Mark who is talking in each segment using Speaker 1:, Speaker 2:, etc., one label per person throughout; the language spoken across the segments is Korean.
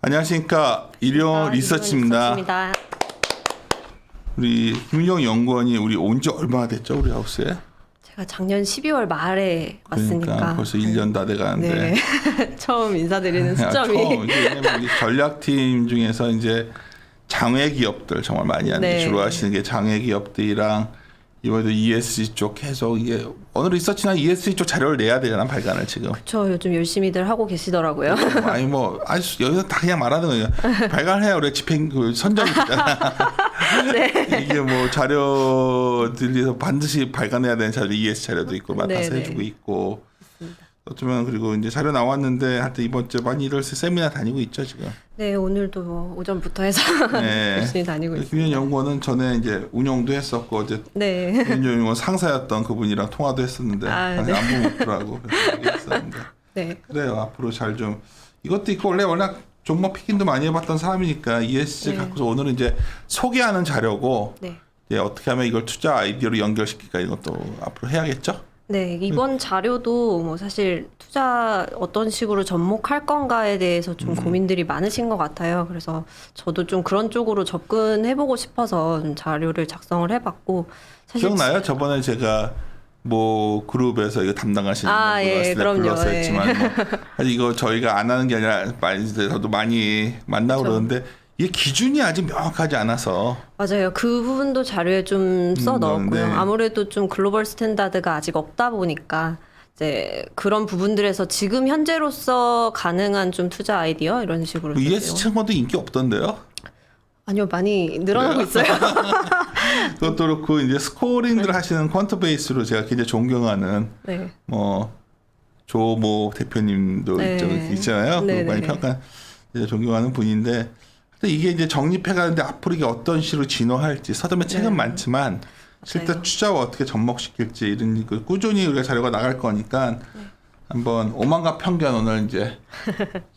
Speaker 1: 안녕하십니까. 일용 리서치입니다. 우리 김윤영 연구원이 우리 온 지 얼마나 됐죠? 우리 하우스에?
Speaker 2: 제가 작년 12월 말에 왔으니까
Speaker 1: 그러니까 벌써 1년 다 돼가는데
Speaker 2: 네. 처음 인사드리는 시점이
Speaker 1: 처음. 왜냐면 우리 전략팀 중에서 이제 장외 기업들 정말 많이 하는데 주로 하시는 게 장외 기업들이랑 이번에도 ESG 쪽 계속 이게 어느 리서치나 ESG 쪽 자료를 내야 되잖아, 발간을 지금.
Speaker 2: 그렇죠. 요즘 열심히들 하고 계시더라고요.
Speaker 1: 아니 뭐 아주 여기서 다 그냥 말하는 거예요. 발간해야 우리 집행 그 선정이 되잖아.
Speaker 2: 네.
Speaker 1: 이게 뭐 자료들에서 반드시 발간해야 되는 자료, ESG 자료도 있고 맡아서
Speaker 2: 네네.
Speaker 1: 해주고 있고. 어쩌면 그리고 이제 자료 나왔는데 하여튼 이번 주 많이 이럴 세미나 다니고 있죠 지금.
Speaker 2: 네, 오늘도 뭐 오전부터 해서
Speaker 1: 네.
Speaker 2: 열심히 다니고 있습니다.
Speaker 1: 김윤 연구원은 전에 이제 운영도 했었고 어제
Speaker 2: 네.
Speaker 1: 김윤 연구원 상사였던 그분이랑 통화도 했었는데
Speaker 2: 네.
Speaker 1: 안부 묻더라고 얘기했었는데.
Speaker 2: 네.
Speaker 1: 그래요. 앞으로 잘 좀 이것도 있고 원래 워낙 종목 피킹도 많이 해봤던 사람이니까 ESG
Speaker 2: 네.
Speaker 1: 갖고서 오늘은 이제 소개하는 자료고
Speaker 2: 네.
Speaker 1: 이제 어떻게 하면 이걸 투자 아이디어로 연결시킬까 이것도 앞으로 해야겠죠.
Speaker 2: 네, 이번 자료도 뭐 사실 투자 어떤 식으로 접목할 건가에 대해서 좀 고민들이 많으신 것 같아요. 그래서 저도 좀 그런 쪽으로 접근해보고 싶어서 좀 자료를 작성을 해봤고 사실
Speaker 1: 기억나요? 저번에 제가 뭐 그룹에서 이거 담당하시는 분들
Speaker 2: 예,
Speaker 1: 왔을 때
Speaker 2: 그럼요.
Speaker 1: 불렀었지만 뭐 사실 이거 저희가 안 하는 게 아니라 저도 많이 만나고 그러는데 이게 기준이 아직 명확하지 않아서
Speaker 2: 맞아요. 그 부분도 자료에 좀 써 넣었고요.
Speaker 1: 네.
Speaker 2: 아무래도 좀 글로벌 스탠다드가 아직 없다 보니까 이제 그런 부분들에서 지금 현재로서 가능한 좀 투자 아이디어 이런 식으로
Speaker 1: ESG 친구도 인기 없던데요?
Speaker 2: 아니요, 많이 늘어나고 있어요.
Speaker 1: 그것도 그렇고 이제 스코어링들 하시는 퀀트 베이스로 제가 굉장히 존경하는
Speaker 2: 네.
Speaker 1: 뭐 조모 대표님도
Speaker 2: 네.
Speaker 1: 있잖아요.
Speaker 2: 네,
Speaker 1: 많이
Speaker 2: 네.
Speaker 1: 평가 존경하는 분인데 이게 이제 정립해가는데 앞으로 이게 어떤 식으로 진화할지 서점에 책은
Speaker 2: 네.
Speaker 1: 많지만 실제
Speaker 2: 맞아요.
Speaker 1: 투자와 어떻게 접목시킬지 이런 그 꾸준히 우리가 자료가 나갈 거니까 한번 오만과 편견 오늘 이제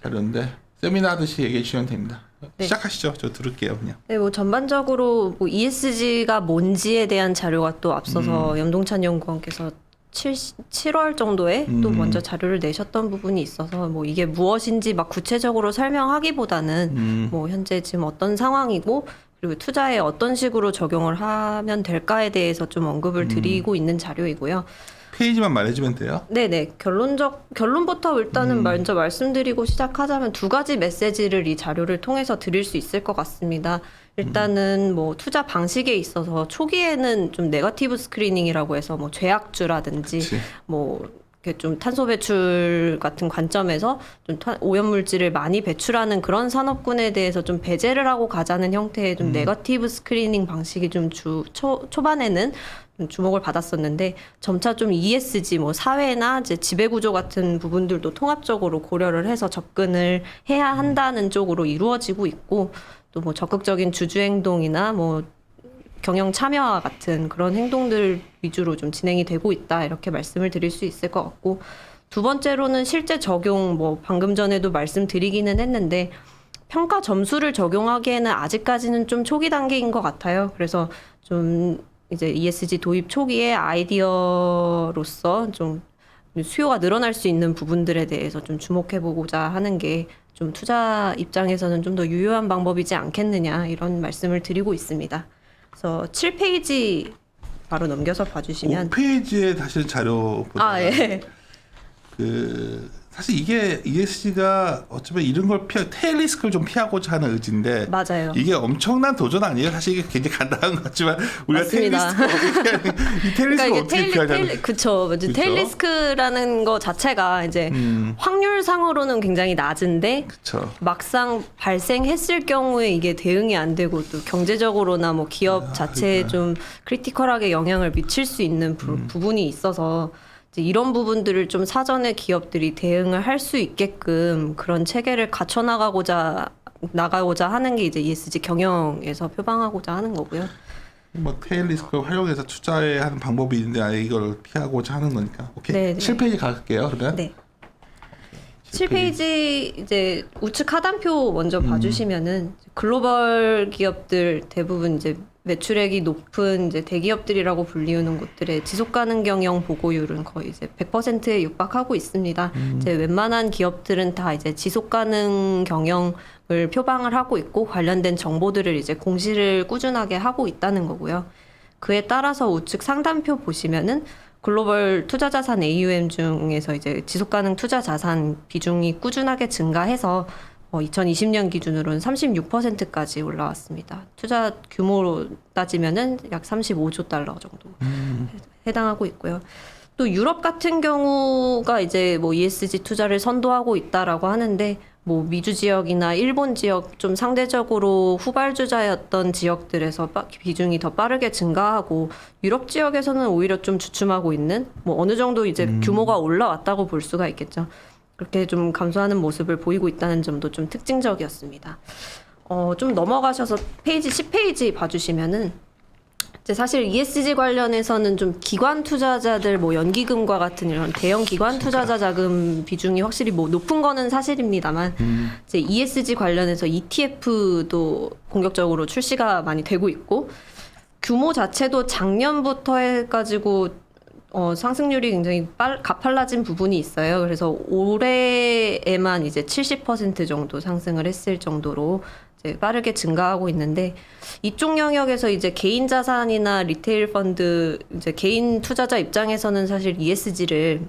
Speaker 1: 자료인데 세미나 하듯이 얘기해 주시면 됩니다.
Speaker 2: 네.
Speaker 1: 시작하시죠. 저 들을게요 그냥.
Speaker 2: 네, 뭐 전반적으로 뭐 ESG가 뭔지에 대한 자료가 또 앞서서 염동찬 연구원께서 7월 정도에 또 먼저 자료를 내셨던 부분이 있어서 뭐 이게 무엇인지 막 구체적으로 설명하기보다는 뭐 현재 지금 어떤 상황이고 그리고 투자에 어떤 식으로 적용을 하면 될까에 대해서 좀 언급을 드리고 있는 자료이고요.
Speaker 1: 페이지만 말해주면 돼요.
Speaker 2: 네네. 결론부터 일단은 먼저 말씀드리고 시작하자면 두 가지 메시지를 이 자료를 통해서 드릴 수 있을 것 같습니다. 일단은 뭐 투자 방식에 있어서 초기에는 좀 네거티브 스크리닝이라고 해서 뭐 죄악주라든지
Speaker 1: 그치.
Speaker 2: 뭐 이렇게 좀 탄소 배출 같은 관점에서 좀 오염물질을 많이 배출하는 그런 산업군에 대해서 좀 배제를 하고 가자는 형태의 좀 네거티브 스크리닝 방식이 좀 초반에는 좀 주목을 받았었는데 점차 좀 ESG 뭐 사회나 이제 지배구조 같은 부분들도 통합적으로 고려를 해서 접근을 해야 한다는 쪽으로 이루어지고 있고 또 뭐 적극적인 주주 행동이나 뭐 경영 참여와 같은 그런 행동들 위주로 좀 진행이 되고 있다 이렇게 말씀을 드릴 수 있을 것 같고 두 번째로는 실제 적용 뭐 방금 전에도 말씀드리기는 했는데 평가 점수를 적용하기에는 아직까지는 좀 초기 단계인 것 같아요. 그래서 좀 이제 ESG 도입 초기에 아이디어로서 좀 수요가 늘어날 수 있는 부분들에 대해서 좀 주목해보고자 하는 게 좀 투자 입장에서는 좀 더 유효한 방법이지 않겠느냐 이런 말씀을 드리고 있습니다. 그래서 7페이지 바로 넘겨서 봐주시면
Speaker 1: 5페이지에 다시 자료 보다가
Speaker 2: 예.
Speaker 1: 그 사실 이게 ESG가 어쩌면 이런 걸 테일 리스크를 좀 피하고자 하는 의지인데
Speaker 2: 맞아요.
Speaker 1: 이게 엄청난 도전 아니에요? 사실 이게 굉장히 간단한 것 같지만 우리가 테일
Speaker 2: 맞습니다.
Speaker 1: 리스크 어떻게 이 테일 리스크 어떻게 피하냐는
Speaker 2: 그쵸. 테일 리스크라는 거 자체가 이제 확률상으로는 굉장히 낮은데
Speaker 1: 그렇죠.
Speaker 2: 막상 발생했을 경우에 이게 대응이 안 되고 또 경제적으로나 뭐 기업 자체에 좀 크리티컬하게 영향을 미칠 수 있는 부분이 있어서 이제 이런 부분들을 좀 사전에 기업들이 대응을 할 수 있게끔 그런 체계를 갖춰 나가고자 하는 게 이제 ESG 경영에서 표방하고자 하는 거고요.
Speaker 1: 뭐 테일 리스크 활용해서 투자에 하는 방법이 있는데 아예 이걸 피하고자 하는 거니까. 오케이.
Speaker 2: 네네.
Speaker 1: 7페이지 갈게요. 그러면.
Speaker 2: 네. 7페이지 이제 우측 하단표 먼저 봐주시면은 글로벌 기업들 대부분 이제 매출액이 높은 이제 대기업들이라고 불리우는 곳들의 지속 가능 경영 보고율은 거의 이제 100%에 육박하고 있습니다. 이제 웬만한 기업들은 다 이제 지속 가능 경영을 표방을 하고 있고 관련된 정보들을 이제 공시를 꾸준하게 하고 있다는 거고요. 그에 따라서 우측 상단표 보시면은 글로벌 투자 자산 AUM 중에서 이제 지속 가능 투자 자산 비중이 꾸준하게 증가해서 2020년 기준으로는 36%까지 올라왔습니다. 투자 규모로 따지면은 약 35조 달러 정도 해당하고 있고요. 또 유럽 같은 경우가 이제 뭐 ESG 투자를 선도하고 있다라고 하는데 뭐 미주 지역이나 일본 지역 좀 상대적으로 후발주자였던 지역들에서 비중이 더 빠르게 증가하고 유럽 지역에서는 오히려 좀 주춤하고 있는 뭐 어느 정도 이제 규모가 올라왔다고 볼 수가 있겠죠. 그렇게 좀 감소하는 모습을 보이고 있다는 점도 좀 특징적이었습니다. 좀 넘어가셔서 페이지 10페이지 봐주시면은 이제 사실 ESG 관련해서는 좀 기관 투자자들 뭐 연기금과 같은 이런 대형 기관 투자자 자금 비중이 확실히 뭐 높은 거는 사실입니다만 이제 ESG 관련해서 ETF도 공격적으로 출시가 많이 되고 있고 규모 자체도 작년부터 해가지고 상승률이 굉장히 가팔라진 부분이 있어요. 그래서 올해에만 이제 70% 정도 상승을 했을 정도로 이제 빠르게 증가하고 있는데 이쪽 영역에서 이제 개인 자산이나 리테일 펀드 이제 개인 투자자 입장에서는 사실 ESG를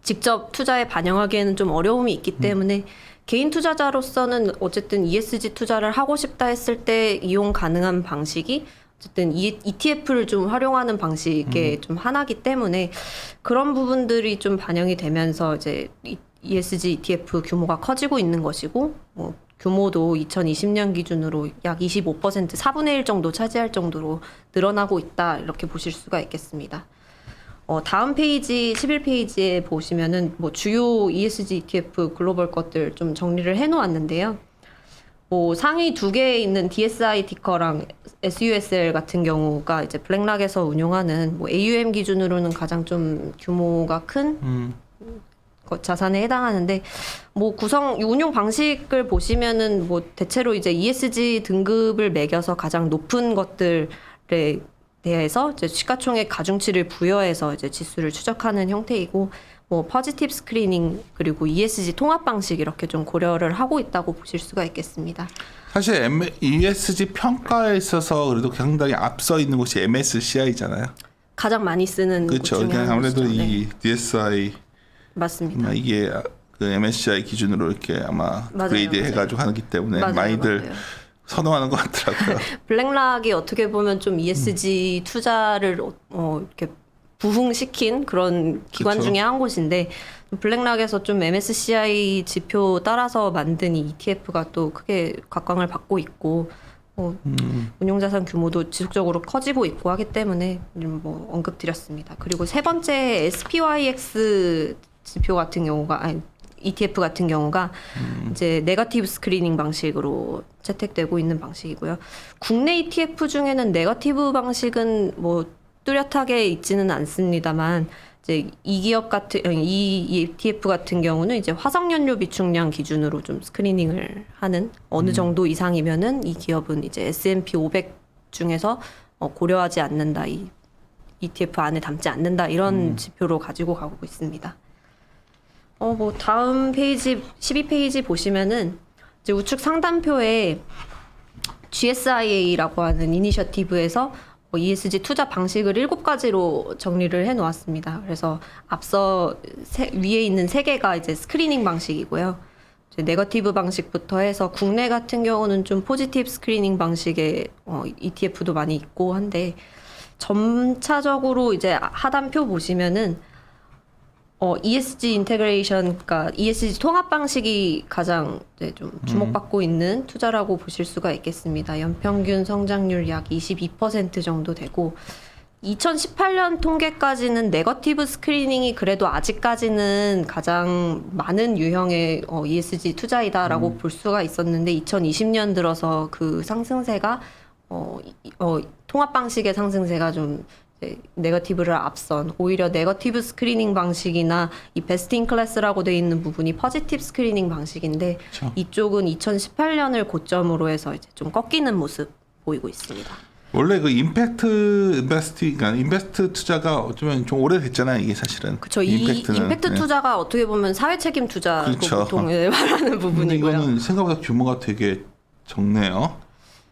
Speaker 2: 직접 투자에 반영하기에는 좀 어려움이 있기 때문에 개인 투자자로서는 어쨌든 ESG 투자를 하고 싶다 했을 때 이용 가능한 방식이 어쨌든 ETF를 좀 활용하는 방식의 좀 하나이기 때문에 그런 부분들이 좀 반영이 되면서 이제 ESG ETF 규모가 커지고 있는 것이고 규모도 2020년 기준으로 약 25% 4분의 1 정도 차지할 정도로 늘어나고 있다 이렇게 보실 수가 있겠습니다. 다음 페이지 11페이지에 보시면은 뭐 주요 ESG ETF 글로벌 것들 좀 정리를 해놓았는데요. 뭐 상위 2개에 있는 DSI 티커랑 SUSL 같은 경우가 이제 블랙락에서 운용하는 뭐 AUM 기준으로는 가장 좀 규모가 큰 자산에 해당하는데 뭐 운용 방식을 보시면은 뭐 대체로 이제 ESG 등급을 매겨서 가장 높은 것들에 대해서 이제 시가총액 가중치를 부여해서 이제 지수를 추적하는 형태이고 뭐 포지티브 스크리닝 그리고 ESG 통합 방식 이렇게 좀 고려를 하고 있다고 보실 수가 있겠습니다.
Speaker 1: 사실 ESG 평가에 있어서 그래도 상당히 앞서 있는 곳이 MSCI잖아요.
Speaker 2: 가장 많이 쓰는
Speaker 1: 그렇죠.
Speaker 2: 곳 중에 한
Speaker 1: 아무래도
Speaker 2: 곳이죠.
Speaker 1: 이 DSI
Speaker 2: 맞습니다.
Speaker 1: 이게 그 MSCI 기준으로 이렇게 아마 그레이드 해가지고 하기 때문에 많이들 선호하는 것 같더라고요.
Speaker 2: 블랙락이 어떻게 보면 좀 ESG 투자를 이렇게 부흥시킨 그런 기관
Speaker 1: 그쵸.
Speaker 2: 중에 한 곳인데 블랙락에서 좀 MSCI 지표 따라서 만든 이 ETF가 또 크게 각광을 받고 있고 운용자산 규모도 지속적으로 커지고 있고 하기 때문에 뭐 언급드렸습니다. 그리고 세 번째 SPYX 지표 같은 경우가 ETF 같은 경우가 이제 네거티브 스크리닝 방식으로 채택되고 있는 방식이고요. 국내 ETF 중에는 네거티브 방식은 뭐 뚜렷하게 있지는 않습니다만 이제 이 ETF 같은 경우는 이제 화석연료 비축량 기준으로 좀 스크리닝을 하는 어느 정도 이상이면은 이 기업은 이제 S&P 500 중에서 고려하지 않는다, 이 ETF 안에 담지 않는다 이런 지표로 가지고 가고 있습니다. 뭐 다음 페이지 12페이지 보시면은 이제 우측 상단표에 GSIA라고 하는 이니셔티브에서 ESG 투자 방식을 7가지로 정리를 해 놓았습니다. 그래서 앞서 위에 있는 3개가 이제 스크리닝 방식이고요. 이제 네거티브 방식부터 해서 국내 같은 경우는 좀 포지티브 스크리닝 방식의 ETF도 많이 있고 한데 점차적으로 이제 하단표 보시면은 ESG 인테그레이션, 그러니까 ESG 통합 방식이 가장 이제 좀 주목받고 있는 투자라고 보실 수가 있겠습니다. 연평균 성장률 약 22% 정도 되고 2018년 통계까지는 네거티브 스크리닝이 그래도 아직까지는 가장 많은 유형의 ESG 투자이다라고 볼 수가 있었는데 2020년 들어서 그 상승세가 통합 방식의 상승세가 좀 네거티브를 앞선 오히려 네거티브 스크리닝 방식이나 이 베스트 인 클래스라고 되어 있는 부분이 포지티브 스크리닝 방식인데
Speaker 1: 그렇죠.
Speaker 2: 이쪽은 2018년을 고점으로 해서 이제 좀 꺾이는 모습 보이고 있습니다.
Speaker 1: 원래 그 그러니까 인베스트 투자가 어쩌면 좀 오래됐잖아요. 이게 사실은.
Speaker 2: 그렇죠. 이 임팩트 투자가 어떻게 보면 사회 책임 투자로
Speaker 1: 그렇죠.
Speaker 2: 보통 말하는
Speaker 1: 근데
Speaker 2: 부분이고요.
Speaker 1: 이거는 생각보다 규모가 되게 적네요.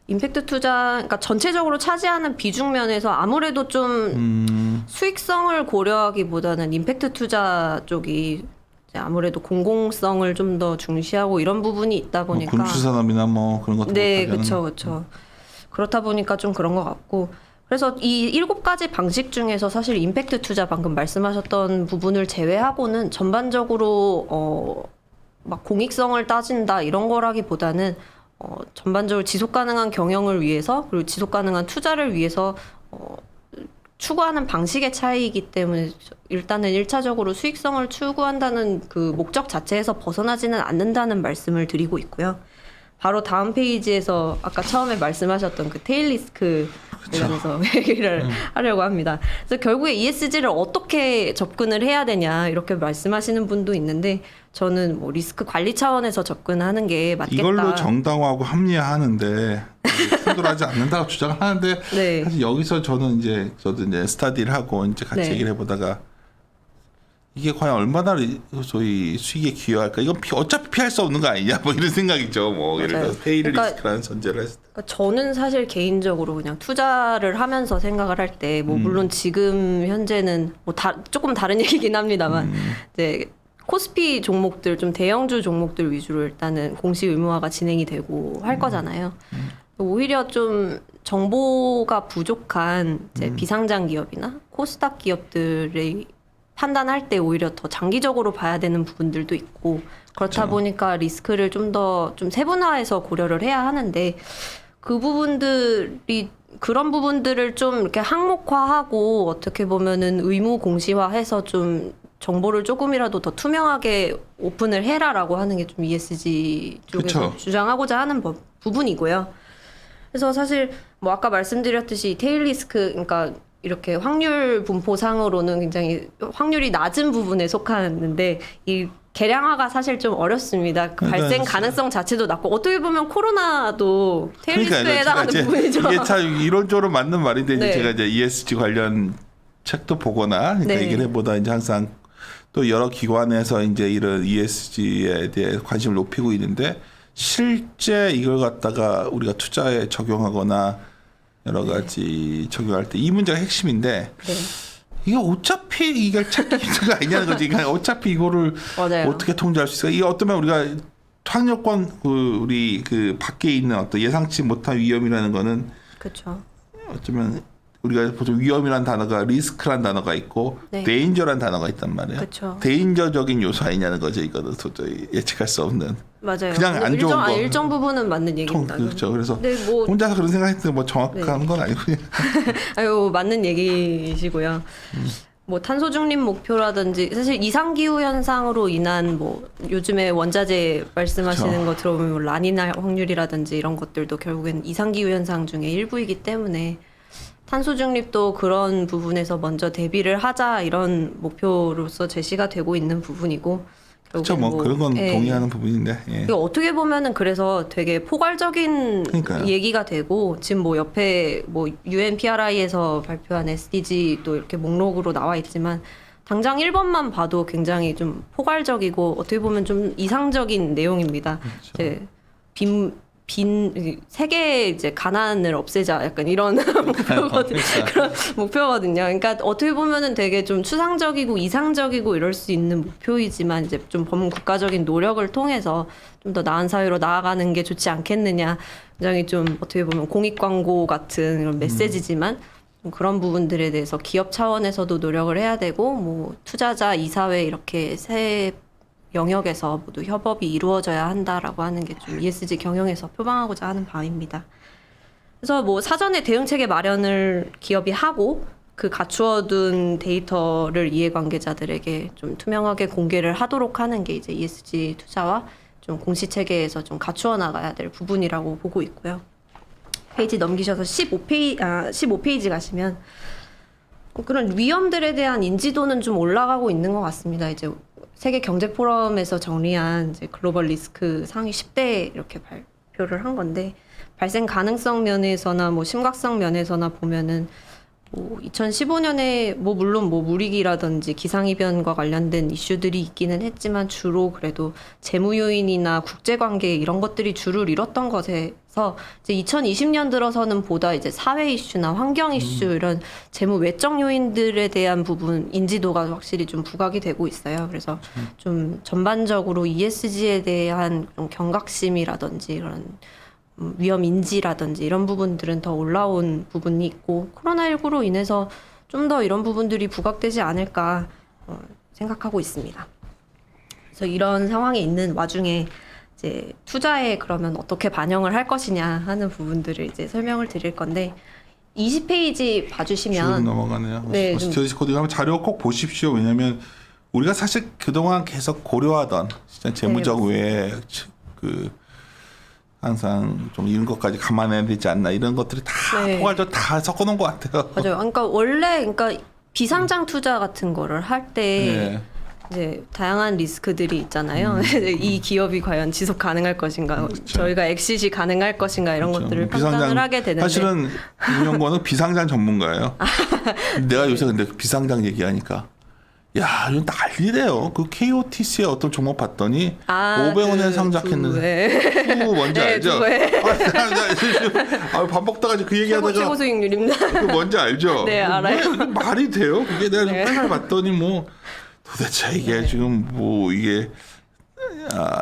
Speaker 2: 임팩트 투자, 그러니까 전체적으로 차지하는 비중 면에서 아무래도 좀 수익성을 고려하기보다는 임팩트 투자 쪽이 이제 아무래도 공공성을 좀 더 중시하고 이런 부분이 있다 보니까
Speaker 1: 군수산업이나 뭐 그런 것도
Speaker 2: 네, 그렇죠. 그렇다 보니까 좀 그런 것 같고 그래서 이 7가지 방식 중에서 사실 임팩트 투자 방금 말씀하셨던 부분을 제외하고는 전반적으로 막 공익성을 따진다 이런 거라기보다는 전반적으로 지속 가능한 경영을 위해서 그리고 지속 가능한 투자를 위해서 추구하는 방식의 차이이기 때문에 일단은 1차적으로 수익성을 추구한다는 그 목적 자체에서 벗어나지는 않는다는 말씀을 드리고 있고요. 바로 다음 페이지에서 아까 처음에 말씀하셨던 그 테일 리스크 관련해서 얘기를 하려고 합니다. 그래서 결국에 ESG를 어떻게 접근을 해야 되냐 이렇게 말씀하시는 분도 있는데 저는 뭐 리스크 관리 차원에서 접근하는 게 맞겠다.
Speaker 1: 이걸로 정당화하고 합리화하는데 충돌하지 않는다고 주장을 하는데
Speaker 2: 네.
Speaker 1: 사실 여기서 저도 이제 스터디를 하고 이제 같이
Speaker 2: 네.
Speaker 1: 얘기를 해보다가 이게 과연 얼마나 소위 수익에 기여할까? 이건 어차피 피할 수 없는 거 아니냐? 뭐 이런 생각이죠. 뭐 예를 들어 테일 리스크라는 전제를 했을 때.
Speaker 2: 그러니까 저는 사실 개인적으로 그냥 투자를 하면서 생각을 할 때 뭐 물론 지금 현재는 뭐 조금 다른 얘기긴 합니다만 이제 코스피 종목들 좀 대형주 종목들 위주로 일단은 공시 의무화가 진행이 되고 할 거잖아요. 오히려 좀 정보가 부족한 이제 비상장 기업이나 코스닥 기업들의 판단할 때 오히려 더 장기적으로 봐야 되는 부분들도 있고 그렇다 보니까 리스크를 좀 더 좀 세분화해서 고려를 해야 하는데 그 부분들이 그런 부분들을 좀 이렇게 항목화하고 어떻게 보면은 의무 공시화해서 좀 정보를 조금이라도 더 투명하게 오픈을 해라라고 하는 게 좀 ESG 쪽에서
Speaker 1: 그쵸.
Speaker 2: 주장하고자 하는 부분이고요. 그래서 사실 뭐 아까 말씀드렸듯이 테일 리스크 그러니까 이렇게 확률 분포상으로는 굉장히 확률이 낮은 부분에 속하는데 이 계량화가 사실 좀 어렵습니다. 그
Speaker 1: 그러니까
Speaker 2: 발생 가능성 자체도 낮고 어떻게 보면 코로나도 테일 리스크에 해당하는 부분이죠.
Speaker 1: 이게 참 이론적으로 맞는 말인데 이제
Speaker 2: 네.
Speaker 1: 제가 이제 ESG 관련 책도 보거나 그러니까
Speaker 2: 네.
Speaker 1: 얘기를 해보다 이제 항상 또 여러 기관에서 이제 이런 ESG에 대해 관심을 높이고 있는데 실제 이걸 갖다가 우리가 투자에 적용하거나 여러 가지 적용할 때 이 문제가 핵심인데
Speaker 2: 네.
Speaker 1: 이게 어차피 이걸 찾기 힘든 거 아니냐는 거지. 그러니까 어차피 이거를
Speaker 2: 맞아요.
Speaker 1: 어떻게 통제할 수 있을까? 이게 어쩌면 우리가 학력권 우리 그 밖에 있는 어떤 예상치 못한 위험이라는 거는
Speaker 2: 그렇죠.
Speaker 1: 어쩌면 우리가 보통 위험이라는 단어가 리스크란 단어가 있고
Speaker 2: 네.
Speaker 1: 데인저란 단어가 있단 말이에요.
Speaker 2: 그쵸.
Speaker 1: 데인저적인 요소 아니냐는 거죠. 이거는 도저히 예측할 수 없는.
Speaker 2: 맞아요.
Speaker 1: 그냥 안 좋은 거.
Speaker 2: 일정 부분은 맞는 얘기입니다.
Speaker 1: 그렇죠. 그래서
Speaker 2: 네, 뭐
Speaker 1: 혼자서 그런 생각했는데 뭐 정확한 건 아니고 그냥.
Speaker 2: 아유 맞는 얘기시고요. 뭐 탄소 중립 목표라든지 사실 이상 기후 현상으로 인한 뭐 요즘에 원자재 말씀하시는
Speaker 1: 그렇죠.
Speaker 2: 거 들어보면 뭐 라니나 확률이라든지 이런 것들도 결국엔 이상 기후 현상 중에 일부이기 때문에 탄소 중립도 그런 부분에서 먼저 대비를 하자 이런 목표로서 제시가 되고 있는 부분이고
Speaker 1: 그렇죠. 뭐 그런 건 동의하는 부분인데. 예.
Speaker 2: 이거 어떻게 보면은 그래서 되게 포괄적인
Speaker 1: 그러니까요.
Speaker 2: 얘기가 되고 지금 뭐 옆에 뭐 UNPRI에서 발표한 SDG도 이렇게 목록으로 나와 있지만 당장 1번만 봐도 굉장히 좀 포괄적이고 어떻게 보면 좀 이상적인 내용입니다.
Speaker 1: 그렇죠.
Speaker 2: 이제 빈 세계 이제 가난을 없애자 약간 이런 목표거든요. 그런 목표거든요. 그러니까 어떻게 보면은 되게 좀 추상적이고 이상적이고 이럴 수 있는 목표이지만 이제 좀 범국가적인 노력을 통해서 좀 더 나은 사회로 나아가는 게 좋지 않겠느냐. 굉장히 좀 어떻게 보면 공익 광고 같은 이런 메시지지만 좀 그런 부분들에 대해서 기업 차원에서도 노력을 해야 되고 뭐 투자자 이사회 이렇게 세 영역에서 모두 협업이 이루어져야 한다라고 하는 게 좀 ESG 경영에서 표방하고자 하는 바입니다. 그래서 뭐 사전에 대응 체계 마련을 기업이 하고 그 갖추어둔 데이터를 이해관계자들에게 좀 투명하게 공개를 하도록 하는 게 이제 ESG 투자와 좀 공시 체계에서 좀 갖추어 나가야 될 부분이라고 보고 있고요. 페이지 넘기셔서 15페이지 가시면 그런 위험들에 대한 인지도는 좀 올라가고 있는 것 같습니다. 이제 세계 경제 포럼에서 정리한 이제 글로벌 리스크 상위 10대 이렇게 발표를 한 건데 발생 가능성 면에서나 뭐 심각성 면에서나 보면은 뭐 2015년에 뭐 물론 뭐 무리기라든지 기상이변과 관련된 이슈들이 있기는 했지만 주로 그래도 재무 요인이나 국제 관계 이런 것들이 주를 이뤘던 것에서 이제 2020년 들어서는 보다 이제 사회 이슈나 환경 이슈 이런 재무 외적 요인들에 대한 부분 인지도가 확실히 좀 부각이 되고 있어요. 그래서 좀 전반적으로 ESG에 대한 좀 경각심이라든지 그런 위험 인지라든지 이런 부분들은 더 올라온 부분이 있고 코로나19로 인해서 좀 더 이런 부분들이 부각되지 않을까 생각하고 있습니다. 그래서 이런 상황에 있는 와중에 이제 투자에 그러면 어떻게 반영을 할 것이냐 하는 부분들을 이제 설명을 드릴 건데 20페이지 봐주시면
Speaker 1: 쭉 넘어가네요.
Speaker 2: 네,
Speaker 1: 스튜디오 코딩 한번 자료 꼭 보십시오. 왜냐하면 우리가 사실 그동안 계속 고려하던 진짜 재무적
Speaker 2: 네,
Speaker 1: 외에 그 항상 좀 이런 것까지 감안해야 되지 않나 이런 것들이 다
Speaker 2: 네.
Speaker 1: 포괄적으로 다 섞어놓은 것 같아요.
Speaker 2: 맞아요. 그러니까 원래 비상장 투자 같은 거를 할 때
Speaker 1: 네.
Speaker 2: 이제 다양한 리스크들이 있잖아요. 이 기업이 과연 지속 가능할 것인가,
Speaker 1: 그렇죠.
Speaker 2: 저희가 엑시시 가능할 것인가 이런
Speaker 1: 그렇죠.
Speaker 2: 것들을 판단을 하게 되는데
Speaker 1: 사실은 김영권은 비상장 전문가예요. 내가 요새 근데 비상장 얘기하니까 야 이건 난리래요. 그 KOTC의 어떤 종목 봤더니 500원에 상장했는데 후 뭔지
Speaker 2: 네,
Speaker 1: 알죠? 밥 먹다가 그 얘기하다가
Speaker 2: 최고 수익률입니다.
Speaker 1: 그 뭔지 알죠?
Speaker 2: 네, 알아요.
Speaker 1: 이게 말이 돼요? 그게 내가
Speaker 2: 네.
Speaker 1: 맨날 봤더니 뭐 도대체 이게 지금 뭐 이게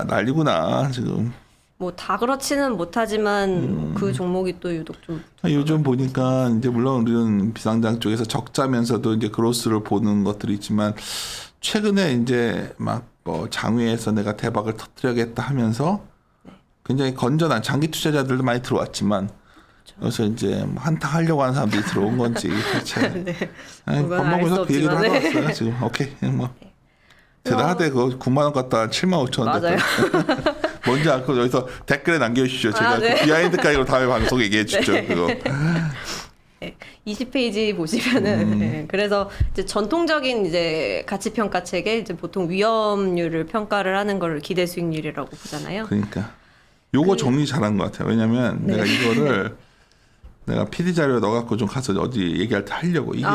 Speaker 1: 난리구나 지금.
Speaker 2: 뭐 다 그렇지는 못하지만 그 종목이 또 유독 좀
Speaker 1: 요즘 보니까 이제 물론 우리는 비상장 쪽에서 적자면서도 이제 그로스를 보는 것들이 있지만 최근에 이제 막 장외에서 내가 대박을 터뜨려야겠다 하면서 굉장히 건전한 장기 투자자들도 많이 들어왔지만 그래서 이제 한타 하려고 하는 사람들이 들어온 건지 대체
Speaker 2: 네.
Speaker 1: 밥
Speaker 2: 그건 알
Speaker 1: 먹으면서
Speaker 2: 수
Speaker 1: 그 얘기를
Speaker 2: 없지만,
Speaker 1: 하고
Speaker 2: 네.
Speaker 1: 왔어요 지금. 오케이 뭐 대단하대. 그거 9만 원 갖다 7만 5천 원
Speaker 2: 맞아요.
Speaker 1: 뭔지 알고 여기서 댓글에 남겨주시죠. 제가
Speaker 2: 네.
Speaker 1: 그 비하인드까지 다음에 방송에 얘기해 주죠.
Speaker 2: 네.
Speaker 1: 그거.
Speaker 2: 20페이지 보시면은 네. 그래서 이제 전통적인 이제 가치 평가 책에 이제 보통 위험률을 평가를 하는 거를 기대 수익률이라고 보잖아요.
Speaker 1: 그러니까 요거 정리 잘한 것 같아요. 왜냐면
Speaker 2: 네.
Speaker 1: 내가 이거를 내가 PD 자료 넣어갖고 좀 가서 어디 얘기할 때 하려고 이게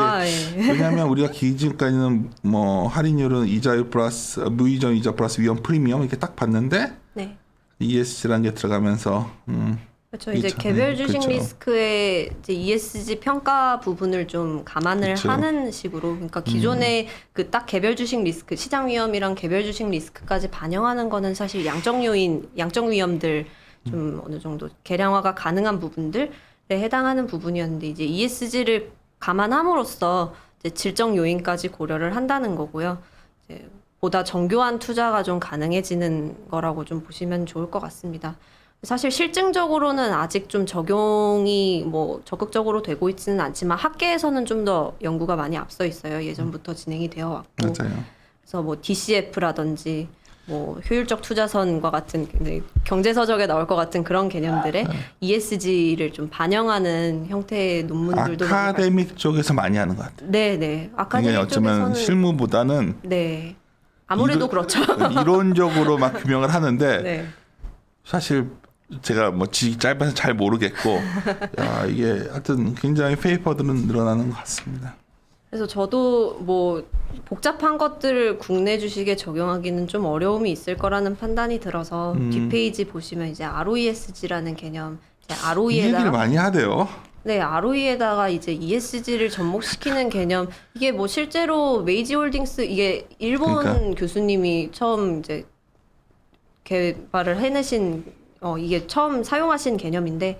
Speaker 2: 예.
Speaker 1: 왜냐면 우리가 기준까지는 뭐 할인율은 이자율 플러스 무이전 이자 플러스 위험 프리미엄 이렇게 딱 봤는데
Speaker 2: 네.
Speaker 1: ESG라는 게 들어가면서
Speaker 2: 그렇죠. 이제
Speaker 1: 그렇죠.
Speaker 2: 개별 주식
Speaker 1: 그렇죠.
Speaker 2: 리스크의 이제 ESG 평가 부분을 좀 감안을
Speaker 1: 그렇죠.
Speaker 2: 하는 식으로, 그러니까 기존의 그 딱 개별 주식 리스크, 시장 위험이랑 개별 주식 리스크까지 반영하는 거는 사실 양적 요인, 양적 위험들 좀 어느 정도 계량화가 가능한 부분들에 해당하는 부분이었는데 이제 ESG를 감안함으로써 이제 질적 요인까지 고려를 한다는 거고요. 이제 보다 정교한 투자가 좀 가능해지는 거라고 좀 보시면 좋을 것 같습니다. 사실 실증적으로는 아직 좀 적용이 뭐 적극적으로 되고 있지는 않지만 학계에서는 좀 더 연구가 많이 앞서 있어요. 예전부터 진행이 되어 왔고.
Speaker 1: 맞아요.
Speaker 2: 그래서 뭐 DCF라든지 뭐 효율적 투자선과 같은 경제 서적에 나올 것 같은 그런 개념들에 ESG를 좀 반영하는 형태의 논문들도
Speaker 1: 아카데믹 쪽에서 많이 하는 것 같아요.
Speaker 2: 네네.
Speaker 1: 굉장히
Speaker 2: 아카데믹
Speaker 1: 어쩌면
Speaker 2: 쪽에서는
Speaker 1: 실무보다는
Speaker 2: 네 아무래도 그렇죠.
Speaker 1: 이론적으로 막 규명을 하는데
Speaker 2: 네.
Speaker 1: 사실 제가 뭐 지식 짧아서 잘 모르겠고 이게 하여튼 굉장히 페이퍼들은 늘어나는 것 같습니다.
Speaker 2: 그래서 저도 뭐 복잡한 것들을 국내 주식에 적용하기는 좀 어려움이 있을 거라는 판단이 들어서 뒷페이지 보시면 이제 ROESG라는 개념, 이제
Speaker 1: 이 얘기를
Speaker 2: ROE에다가
Speaker 1: 많이 하대요.
Speaker 2: 네, ROE에다가 이제 ESG를 접목시키는 개념, 이게 뭐 실제로 메이지홀딩스, 이게 일본
Speaker 1: 그러니까.
Speaker 2: 교수님이 처음 이제 개발을 해내신 이게 처음 사용하신 개념인데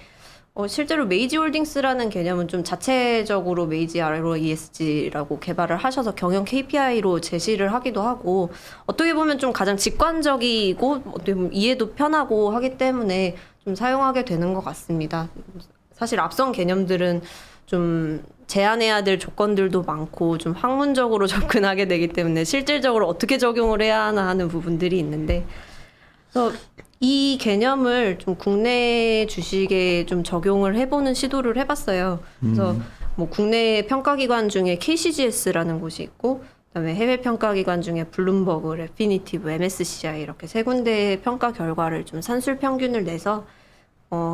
Speaker 2: 실제로 메이지홀딩스라는 개념은 좀 자체적으로 메이지 ROESG라고 개발을 하셔서 경영 KPI로 제시를 하기도 하고 어떻게 보면 좀 가장 직관적이고 어떻게 보면 이해도 편하고 하기 때문에 좀 사용하게 되는 것 같습니다. 사실 앞선 개념들은 좀 제한해야 될 조건들도 많고 좀 학문적으로 접근하게 되기 때문에 실질적으로 어떻게 적용을 해야 하나 하는 부분들이 있는데 그래서 이 개념을 좀 국내 주식에 좀 적용을 해보는 시도를 해봤어요. 그래서 뭐 국내 평가기관 중에 KCGS라는 곳이 있고 그다음에 해외 평가기관 중에 블룸버그, 레피니티브, MSCI 이렇게 세 군데의 평가 결과를 좀 산술 평균을 내서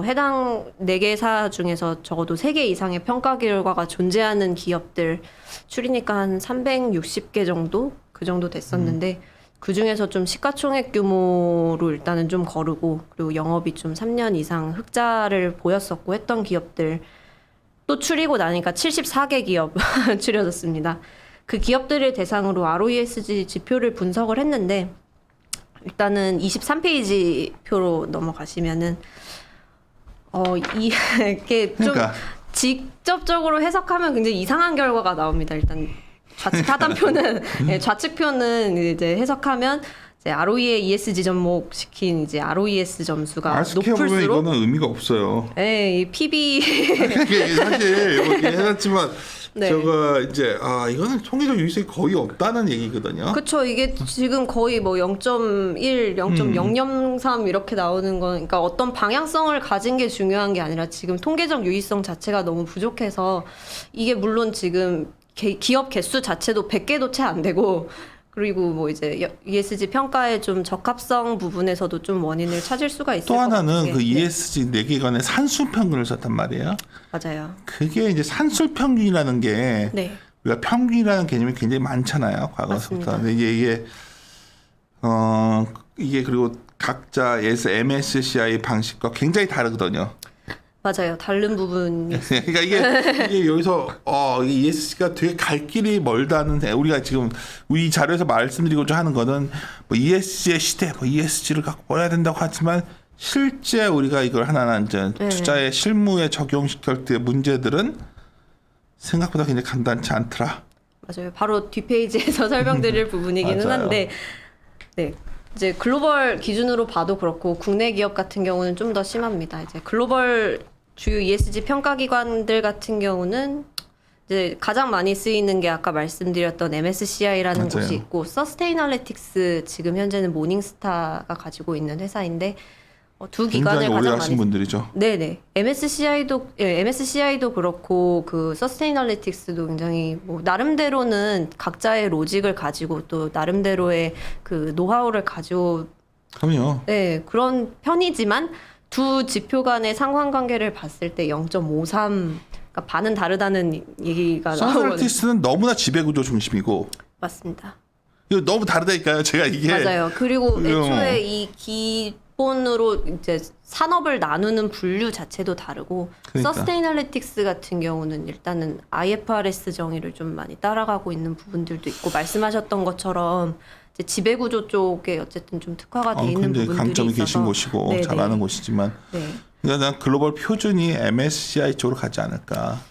Speaker 2: 해당 4개사 중에서 적어도 3개 이상의 평가 결과가 존재하는 기업들 추리니까 한 360개 정도? 그 정도 됐었는데 그 중에서 좀 시가총액 규모로 일단은 좀 거르고 그리고 영업이 좀 3년 이상 흑자를 보였었고 했던 기업들 또 추리고 나니까 74개 기업 추려졌습니다. 그 기업들을 대상으로 ROESG 지표를 분석을 했는데 일단은 23페이지 표로 넘어가시면은 이게 좀
Speaker 1: 그러니까.
Speaker 2: 직접적으로 해석하면 굉장히 이상한 결과가 나옵니다. 일단 좌측 하단표는 좌측표는 이제 해석하면 이제 ROE에 ESG 접목시킨 이제 ROES 점수가
Speaker 1: RSK 보면
Speaker 2: 높을수록
Speaker 1: 이거는 의미가 없어요.
Speaker 2: 네, 이 PB
Speaker 1: 이게 사실 이렇게 해놨지만
Speaker 2: 네.
Speaker 1: 저거 이제 이거는 통계적 유의성이 거의 없다는 얘기거든요.
Speaker 2: 그렇죠. 이게 지금 거의 뭐 0.1, 0.003 이렇게 나오는 건 그러니까 어떤 방향성을 가진 게 중요한 게 아니라 지금 통계적 유의성 자체가 너무 부족해서 이게 물론 지금 기업 개수 자체도 100개도 채 안 되고 그리고 뭐 이제 ESG 평가의 좀 적합성 부분에서도 좀 원인을 찾을 수가 있을
Speaker 1: 또
Speaker 2: 것
Speaker 1: 하나는
Speaker 2: 같은 게
Speaker 1: 그 ESG 4개간의 산술 평균을 썼단 말이에요.
Speaker 2: 맞아요.
Speaker 1: 그게 이제 산술 평균이라는 게
Speaker 2: 네.
Speaker 1: 우리가 평균이라는 개념이 굉장히 많잖아요. 과거서부터.
Speaker 2: 맞습니다.
Speaker 1: 근데 이게 그리고 각자 MSCI 방식과 굉장히 다르거든요.
Speaker 2: 맞아요. 다른 부분이
Speaker 1: 그러니까 이게 여기서 이게 ESG가 되게 갈 길이 멀다는 우리가 지금 우리 자료에서 말씀드리고자 하는 거는 뭐 ESG의 시대, 뭐 ESG를 갖고 벌어야 된다고 하지만 실제 우리가 이걸 하나하나 이제 투자의 실무에 적용시킬 때 문제들은 생각보다 굉장히 간단치 않더라.
Speaker 2: 맞아요. 바로 뒷페이지에서 설명드릴 부분이기는
Speaker 1: 맞아요.
Speaker 2: 한데 네. 이제 글로벌 기준으로 봐도 그렇고 국내 기업 같은 경우는 좀 더 심합니다. 이제 글로벌 주요 ESG 평가 기관들 같은 경우는 이제 가장 많이 쓰이는 게 아까 말씀드렸던 MSCI라는
Speaker 1: 맞아요.
Speaker 2: 곳이 있고 서스테이널리틱스 지금 현재는 모닝스타가 가지고 있는 회사인데 두 기관을
Speaker 1: 굉장히 오래
Speaker 2: 가장
Speaker 1: 하신
Speaker 2: 많이
Speaker 1: 분들이죠.
Speaker 2: 네네. MSCI도 그렇고 그 서스테이널리틱스도 굉장히 뭐 나름대로는 각자의 로직을 가지고 또 나름대로의 그 노하우를 가지고
Speaker 1: 그럼요.
Speaker 2: 네 그런 편이지만 두 지표 간의 상관관계를 봤을 때 0.53 그러니까 반은 다르다는 얘기가 나오거든요.
Speaker 1: 서스테이널리틱스는 너무나 지배구조 중심이고
Speaker 2: 맞습니다.
Speaker 1: 이거 너무 다르다니까요. 제가 이게
Speaker 2: 맞아요. 그리고 애초에 이 기본으로 이제 산업을 나누는 분류 자체도 다르고
Speaker 1: 그러니까.
Speaker 2: 서스테이널리틱스 같은 경우는 일단은 IFRS 정의를 좀 많이 따라가고 있는 부분들도 있고 말씀하셨던 것처럼 이제 지배구조 쪽에 어쨌든 좀 특화가 돼 있는
Speaker 1: 굉장히
Speaker 2: 부분들이
Speaker 1: 강점이
Speaker 2: 있어서
Speaker 1: 계신 곳이고
Speaker 2: 네네.
Speaker 1: 잘하는 곳이지만
Speaker 2: 네.
Speaker 1: 그러니까 난 글로벌 표준이 MSCI 쪽으로 가지 않을까.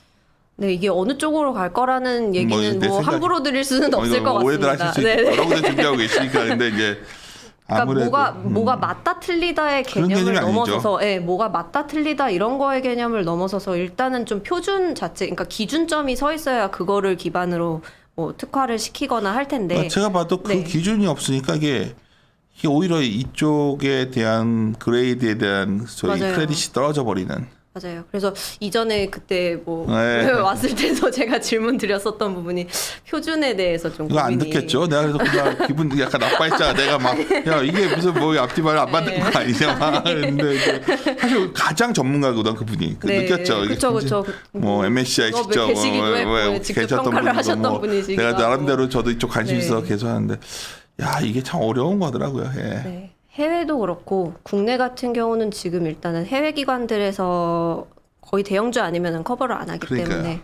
Speaker 2: 네, 이게 어느 쪽으로 갈 거라는 얘기는
Speaker 1: 내
Speaker 2: 뭐
Speaker 1: 생각-
Speaker 2: 함부로 드릴 수는 없을
Speaker 1: 이거
Speaker 2: 것
Speaker 1: 오해들
Speaker 2: 같습니다.
Speaker 1: 하실 수 있고 여러 군데 준비하고 계시니까 근데 이제
Speaker 2: 그러니까
Speaker 1: 아무래도
Speaker 2: 뭐가 맞다 틀리다의
Speaker 1: 그런
Speaker 2: 개념을
Speaker 1: 개념이
Speaker 2: 넘어서서 뭐가 맞다 틀리다 이런 거의 개념을 넘어서서 일단은 좀 표준 자체 그러니까 기준점이 서 있어야 그거를 기반으로 뭐 특화를 시키거나 할 텐데
Speaker 1: 제가 봐도 그
Speaker 2: 네.
Speaker 1: 기준이 없으니까 이게 오히려 이쪽에 대한 그레이드에 대한 소위
Speaker 2: 맞아요.
Speaker 1: 크레딧이 떨어져 버리는.
Speaker 2: 맞아요. 그래서 이전에 그때 뭐
Speaker 1: 네.
Speaker 2: 왔을 때도 제가 질문 드렸었던 부분이 표준에 대해서 좀
Speaker 1: 이거 안
Speaker 2: 고민이
Speaker 1: 듣겠죠? 내가 그래서 그냥 기분 약간 나빠했잖아. 내가 막 야 이게 무슨 뭐 앞뒤말 안 맞는 거 아니냐 막 근데 이제 사실 가장 전문가거든 그분이 느꼈죠. 이게
Speaker 2: 그렇죠.
Speaker 1: 뭐 MSCI 직접
Speaker 2: 계시기도 했고 직접 평가를 하셨던 분이시기도
Speaker 1: 내가
Speaker 2: 하고.
Speaker 1: 나름대로 저도 이쪽 관심
Speaker 2: 네.
Speaker 1: 있어서 계속 하는데 야 이게 참 어려운 거더라고요. 예.
Speaker 2: 네. 해외도 그렇고 국내 같은 경우는 지금 일단은 해외 기관들에서 거의 대형주 아니면은 커버를 안 하기
Speaker 1: 그러니까요.
Speaker 2: 때문에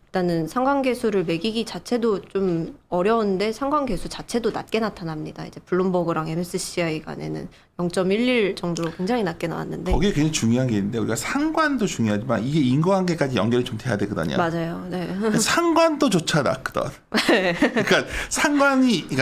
Speaker 2: 일단은 상관계수를 매기기 자체도 좀 어려운데 상관계수 자체도 낮게 나타납니다. 이제 블룸버그랑 MSCI 간에는 0.11 정도로 굉장히 낮게 나왔는데
Speaker 1: 거기에 굉장히 중요한 게 있는데 우리가 상관도 중요하지만 이게 인과관계까지 연결이 좀 돼야 되거든요.
Speaker 2: 맞아요. 네.
Speaker 1: 상관도조차 낮거든. 그러니까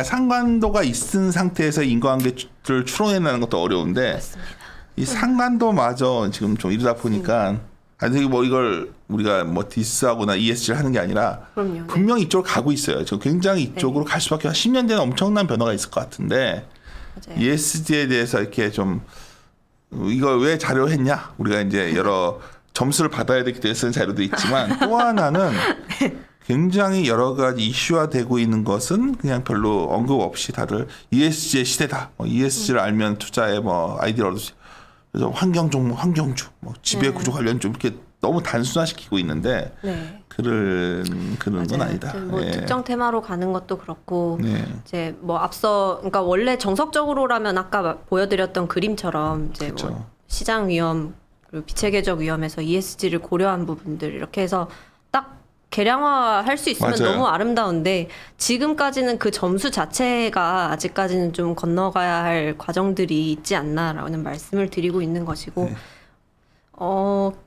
Speaker 1: 상관도가 있은 상태에서 인과관계를 추론해내는 것도 어려운데
Speaker 2: 맞습니다.
Speaker 1: 이 상관도마저 지금 좀 이러다 보니까 아니 뭐 이걸 우리가 뭐 디스하거나 ESG를 하는 게 아니라
Speaker 2: 그럼요. 네.
Speaker 1: 분명히 이쪽으로 가고 있어요. 지금 굉장히 이쪽으로 갈 수밖에 10년 뒤에는 엄청난 변화가 있을 것 같은데
Speaker 2: 맞아요.
Speaker 1: ESG에 대해서 이렇게 좀 이걸 왜 자료를 했냐? 우리가 이제 여러 점수를 받아야 되기 때문에 쓰는 자료도 있지만 또 하나는 굉장히 여러 가지 이슈화되고 있는 것은 그냥 별로 언급 없이 다들 ESG의 시대다. ESG를 알면 투자에 뭐 아이디어를 얻을 수 그래서 환경 종목, 환경주, 뭐 지배 구조 관련주 이렇게 너무 단순화시키고 있는데
Speaker 2: 네.
Speaker 1: 그런 건
Speaker 2: 맞아요.
Speaker 1: 아니다.
Speaker 2: 뭐
Speaker 1: 예.
Speaker 2: 특정 테마로 가는 것도 그렇고
Speaker 1: 네.
Speaker 2: 이제 뭐 앞서 그러니까 원래 정석적으로라면 아까 보여드렸던 그림처럼 이제
Speaker 1: 그렇죠.
Speaker 2: 뭐 시장 위험 그리고 비체계적 위험에서 ESG를 고려한 부분들 이렇게 해서 딱 계량화할 수 있으면
Speaker 1: 맞아요.
Speaker 2: 너무 아름다운데 지금까지는 그 점수 자체가 아직까지는 좀 건너가야 할 과정들이 있지 않나라는 말씀을 드리고 있는 것이고
Speaker 1: 네.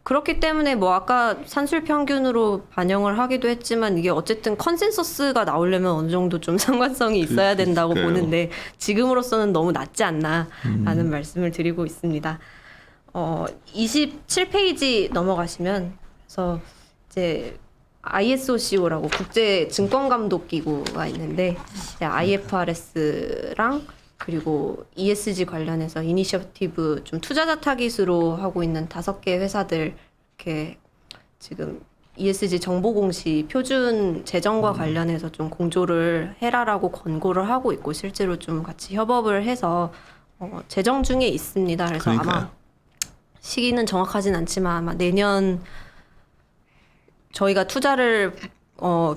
Speaker 2: 그렇기 때문에 뭐 아까 산술 평균으로 반영을 하기도 했지만 이게 어쨌든 컨센서스가 나오려면 어느 정도 좀 상관성이 있어야 된다고
Speaker 1: 그러니까요.
Speaker 2: 보는데 지금으로서는 너무 낮지 않나라는 말씀을 드리고 있습니다. 27페이지 넘어가시면 그래서 이제 ISOCO라고 국제 증권 감독 기구가 있는데 이제 IFRS랑 그리고 ESG 관련해서 이니셔티브 좀 투자자 타깃으로 하고 있는 5개 회사들 이렇게 지금 ESG 정보 공시 표준 제정과 관련해서 좀 공조를 해라라고 권고를 하고 있고 실제로 좀 같이 협업을 해서 제정 중에 있습니다. 그래서
Speaker 1: 그러니까요.
Speaker 2: 아마 시기는 정확하진 않지만 아마 내년 저희가 투자를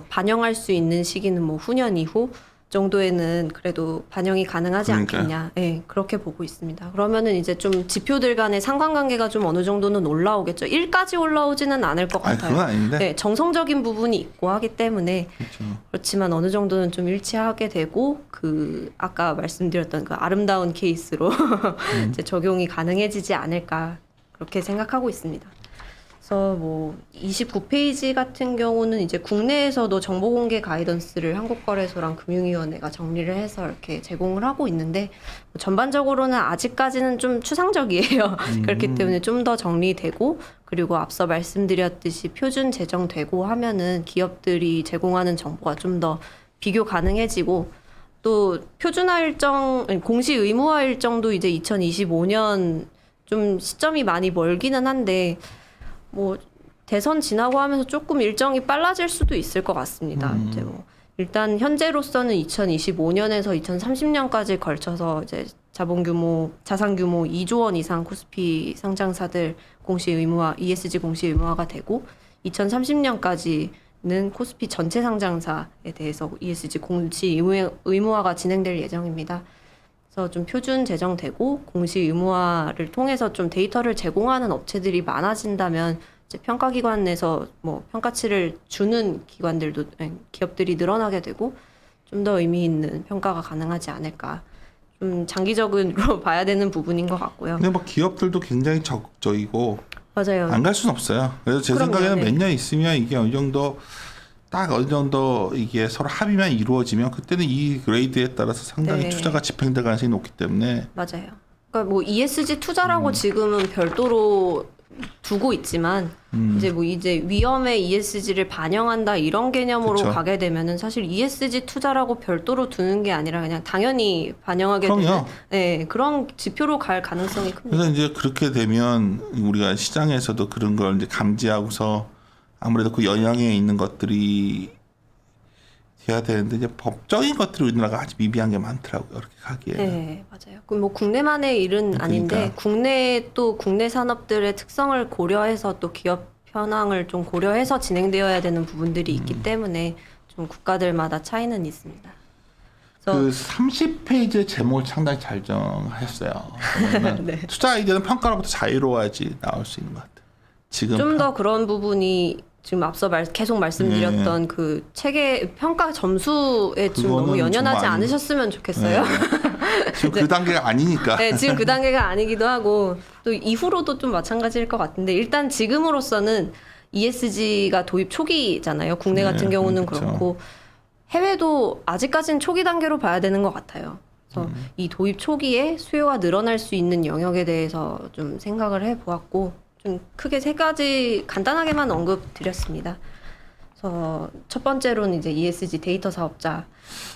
Speaker 2: 반영할 수 있는 시기는 뭐 후년 이후 정도에는 그래도 반영이 가능하지
Speaker 1: 그러니까요.
Speaker 2: 않겠냐. 네, 그렇게 보고 있습니다. 그러면은 이제 좀 지표들 간의 상관관계가 좀 어느 정도는 올라오겠죠. 1까지 올라오지는 않을 것
Speaker 1: 아니
Speaker 2: 같아요.
Speaker 1: 그건 아닌데.
Speaker 2: 네, 정성적인 부분이 있고 하기 때문에
Speaker 1: 그렇죠.
Speaker 2: 그렇지만 어느 정도는 좀 일치하게 되고 그 아까 말씀드렸던 그 아름다운 케이스로 이제 적용이 가능해지지 않을까 그렇게 생각하고 있습니다. 그래서 뭐 29페이지 같은 경우는 이제 국내에서도 정보 공개 가이던스를 한국거래소랑 금융위원회가 정리를 해서 이렇게 제공을 하고 있는데 뭐 전반적으로는 아직까지는 좀 추상적이에요. 그렇기 때문에 좀 더 정리되고 그리고 앞서 말씀드렸듯이 표준 제정되고 하면은 기업들이 제공하는 정보가 좀 더 비교 가능해지고 또 표준화 일정, 공시 의무화 일정도 이제 2025년 좀 시점이 많이 멀기는 한데 뭐 대선 지나고 하면서 조금 일정이 빨라질 수도 있을 것 같습니다. 이제 뭐 일단 현재로서는 2025년에서 2030년까지 걸쳐서 이제 자산 규모 2조 원 이상 코스피 상장사들 공시 의무화, ESG 공시 의무화가 되고 2030년까지는 코스피 전체 상장사에 대해서 ESG 공시 의무화가 진행될 예정입니다. 그래서 좀 표준 제정되고 공시 의무화를 통해서 좀 데이터를 제공하는 업체들이 많아진다면 이제 평가기관 내에서 뭐 평가치를 주는 기업들이 늘어나게 되고 좀 더 의미 있는 평가가 가능하지 않을까. 좀 장기적으로 봐야 되는 부분인 것 같고요.
Speaker 1: 근데 뭐 기업들도 굉장히 적극적이고
Speaker 2: 맞아요.
Speaker 1: 안 갈 수는 없어요. 그래서 제
Speaker 2: 그럼요,
Speaker 1: 생각에는
Speaker 2: 네.
Speaker 1: 몇 년 있으면 이게 어느 정도 이게 서로 합의만 이루어지면 그때는 이 그레이드에 따라서 상당히
Speaker 2: 네.
Speaker 1: 투자가 집행될 가능성이 높기 때문에
Speaker 2: 맞아요. 그러니까 뭐 ESG 투자라고 지금은 별도로 두고 있지만 이제 위험에 ESG를 반영한다 이런 개념으로
Speaker 1: 그쵸.
Speaker 2: 가게 되면은 사실 ESG 투자라고 별도로 두는 게 아니라 그냥 당연히 반영하게 되는
Speaker 1: 그럼요.
Speaker 2: 네, 그런 지표로 갈 가능성이 큽니다.
Speaker 1: 그래서 이제 그렇게 되면 우리가 시장에서도 그런 걸 이제 감지하고서 아무래도 그 영향에 있는 것들이 돼야 되는데 이제 법적인 것들이 우리나라가 아주 미비한 게 많더라고요. 그렇게 가기에.
Speaker 2: 네, 맞아요. 그럼 뭐 국내만의 일은
Speaker 1: 그러니까.
Speaker 2: 아닌데 국내 산업들의 특성을 고려해서 또 기업 현황을 좀 고려해서 진행되어야 되는 부분들이 있기 때문에 좀 국가들마다 차이는 있습니다. 그래서
Speaker 1: 그 30페이지의 제목을 상당히 잘 정했어요.
Speaker 2: 네.
Speaker 1: 투자 아이디어는 평가로부터 자유로워야지 나올 수 있는 것 같아요. 지금
Speaker 2: 좀 더 그런 부분이 지금 앞서 계속 말씀드렸던 그 체계 평가 점수에 좀 너무
Speaker 1: 그거는
Speaker 2: 연연하지
Speaker 1: 정말
Speaker 2: 않으셨으면 좋겠어요.
Speaker 1: 지금 그 단계가 아니니까.
Speaker 2: 네, 지금 그 단계가 아니기도 하고 또 이후로도 좀 마찬가지일 것 같은데 일단 지금으로서는 ESG가 도입 초기잖아요. 국내 같은 경우는
Speaker 1: 그렇죠.
Speaker 2: 그렇고 해외도 아직까지는 초기 단계로 봐야 되는 것 같아요. 그래서 이 도입 초기에 수요가 늘어날 수 있는 영역에 대해서 좀 생각을 해보았고 좀 크게 3가지 간단하게만 언급드렸습니다. 그래서 첫 번째로는 이제 ESG 데이터 사업자.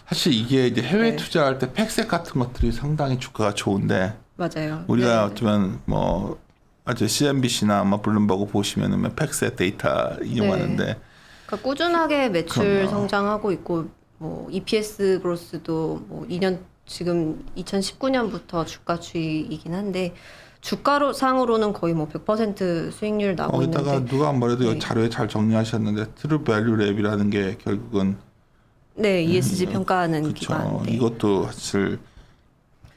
Speaker 1: 사실 이게 이제 해외
Speaker 2: 네.
Speaker 1: 투자할 때 팩셋 같은 것들이 상당히 주가가 좋은데
Speaker 2: 맞아요.
Speaker 1: 우리가
Speaker 2: 네.
Speaker 1: 어쩌면 뭐 아주 CNBC나 아마 블룸버그 보시면은 팩셋 데이터 이용하는데
Speaker 2: 그러니까 꾸준하게 매출
Speaker 1: 그럼요.
Speaker 2: 성장하고 있고 뭐 EPS 그로스도 뭐 2년 지금 2019년부터 주가 추이이긴 한데 주가로 상으로는 거의 뭐 100% 수익률 나고
Speaker 1: 거기다가
Speaker 2: 있는데
Speaker 1: 누가 뭐래도
Speaker 2: 네.
Speaker 1: 자료에 잘 정리하셨는데 트루 밸류 랩이라는 게 결국은
Speaker 2: 네, ESG 평가하는
Speaker 1: 그쵸.
Speaker 2: 기관. 네.
Speaker 1: 이것도 사실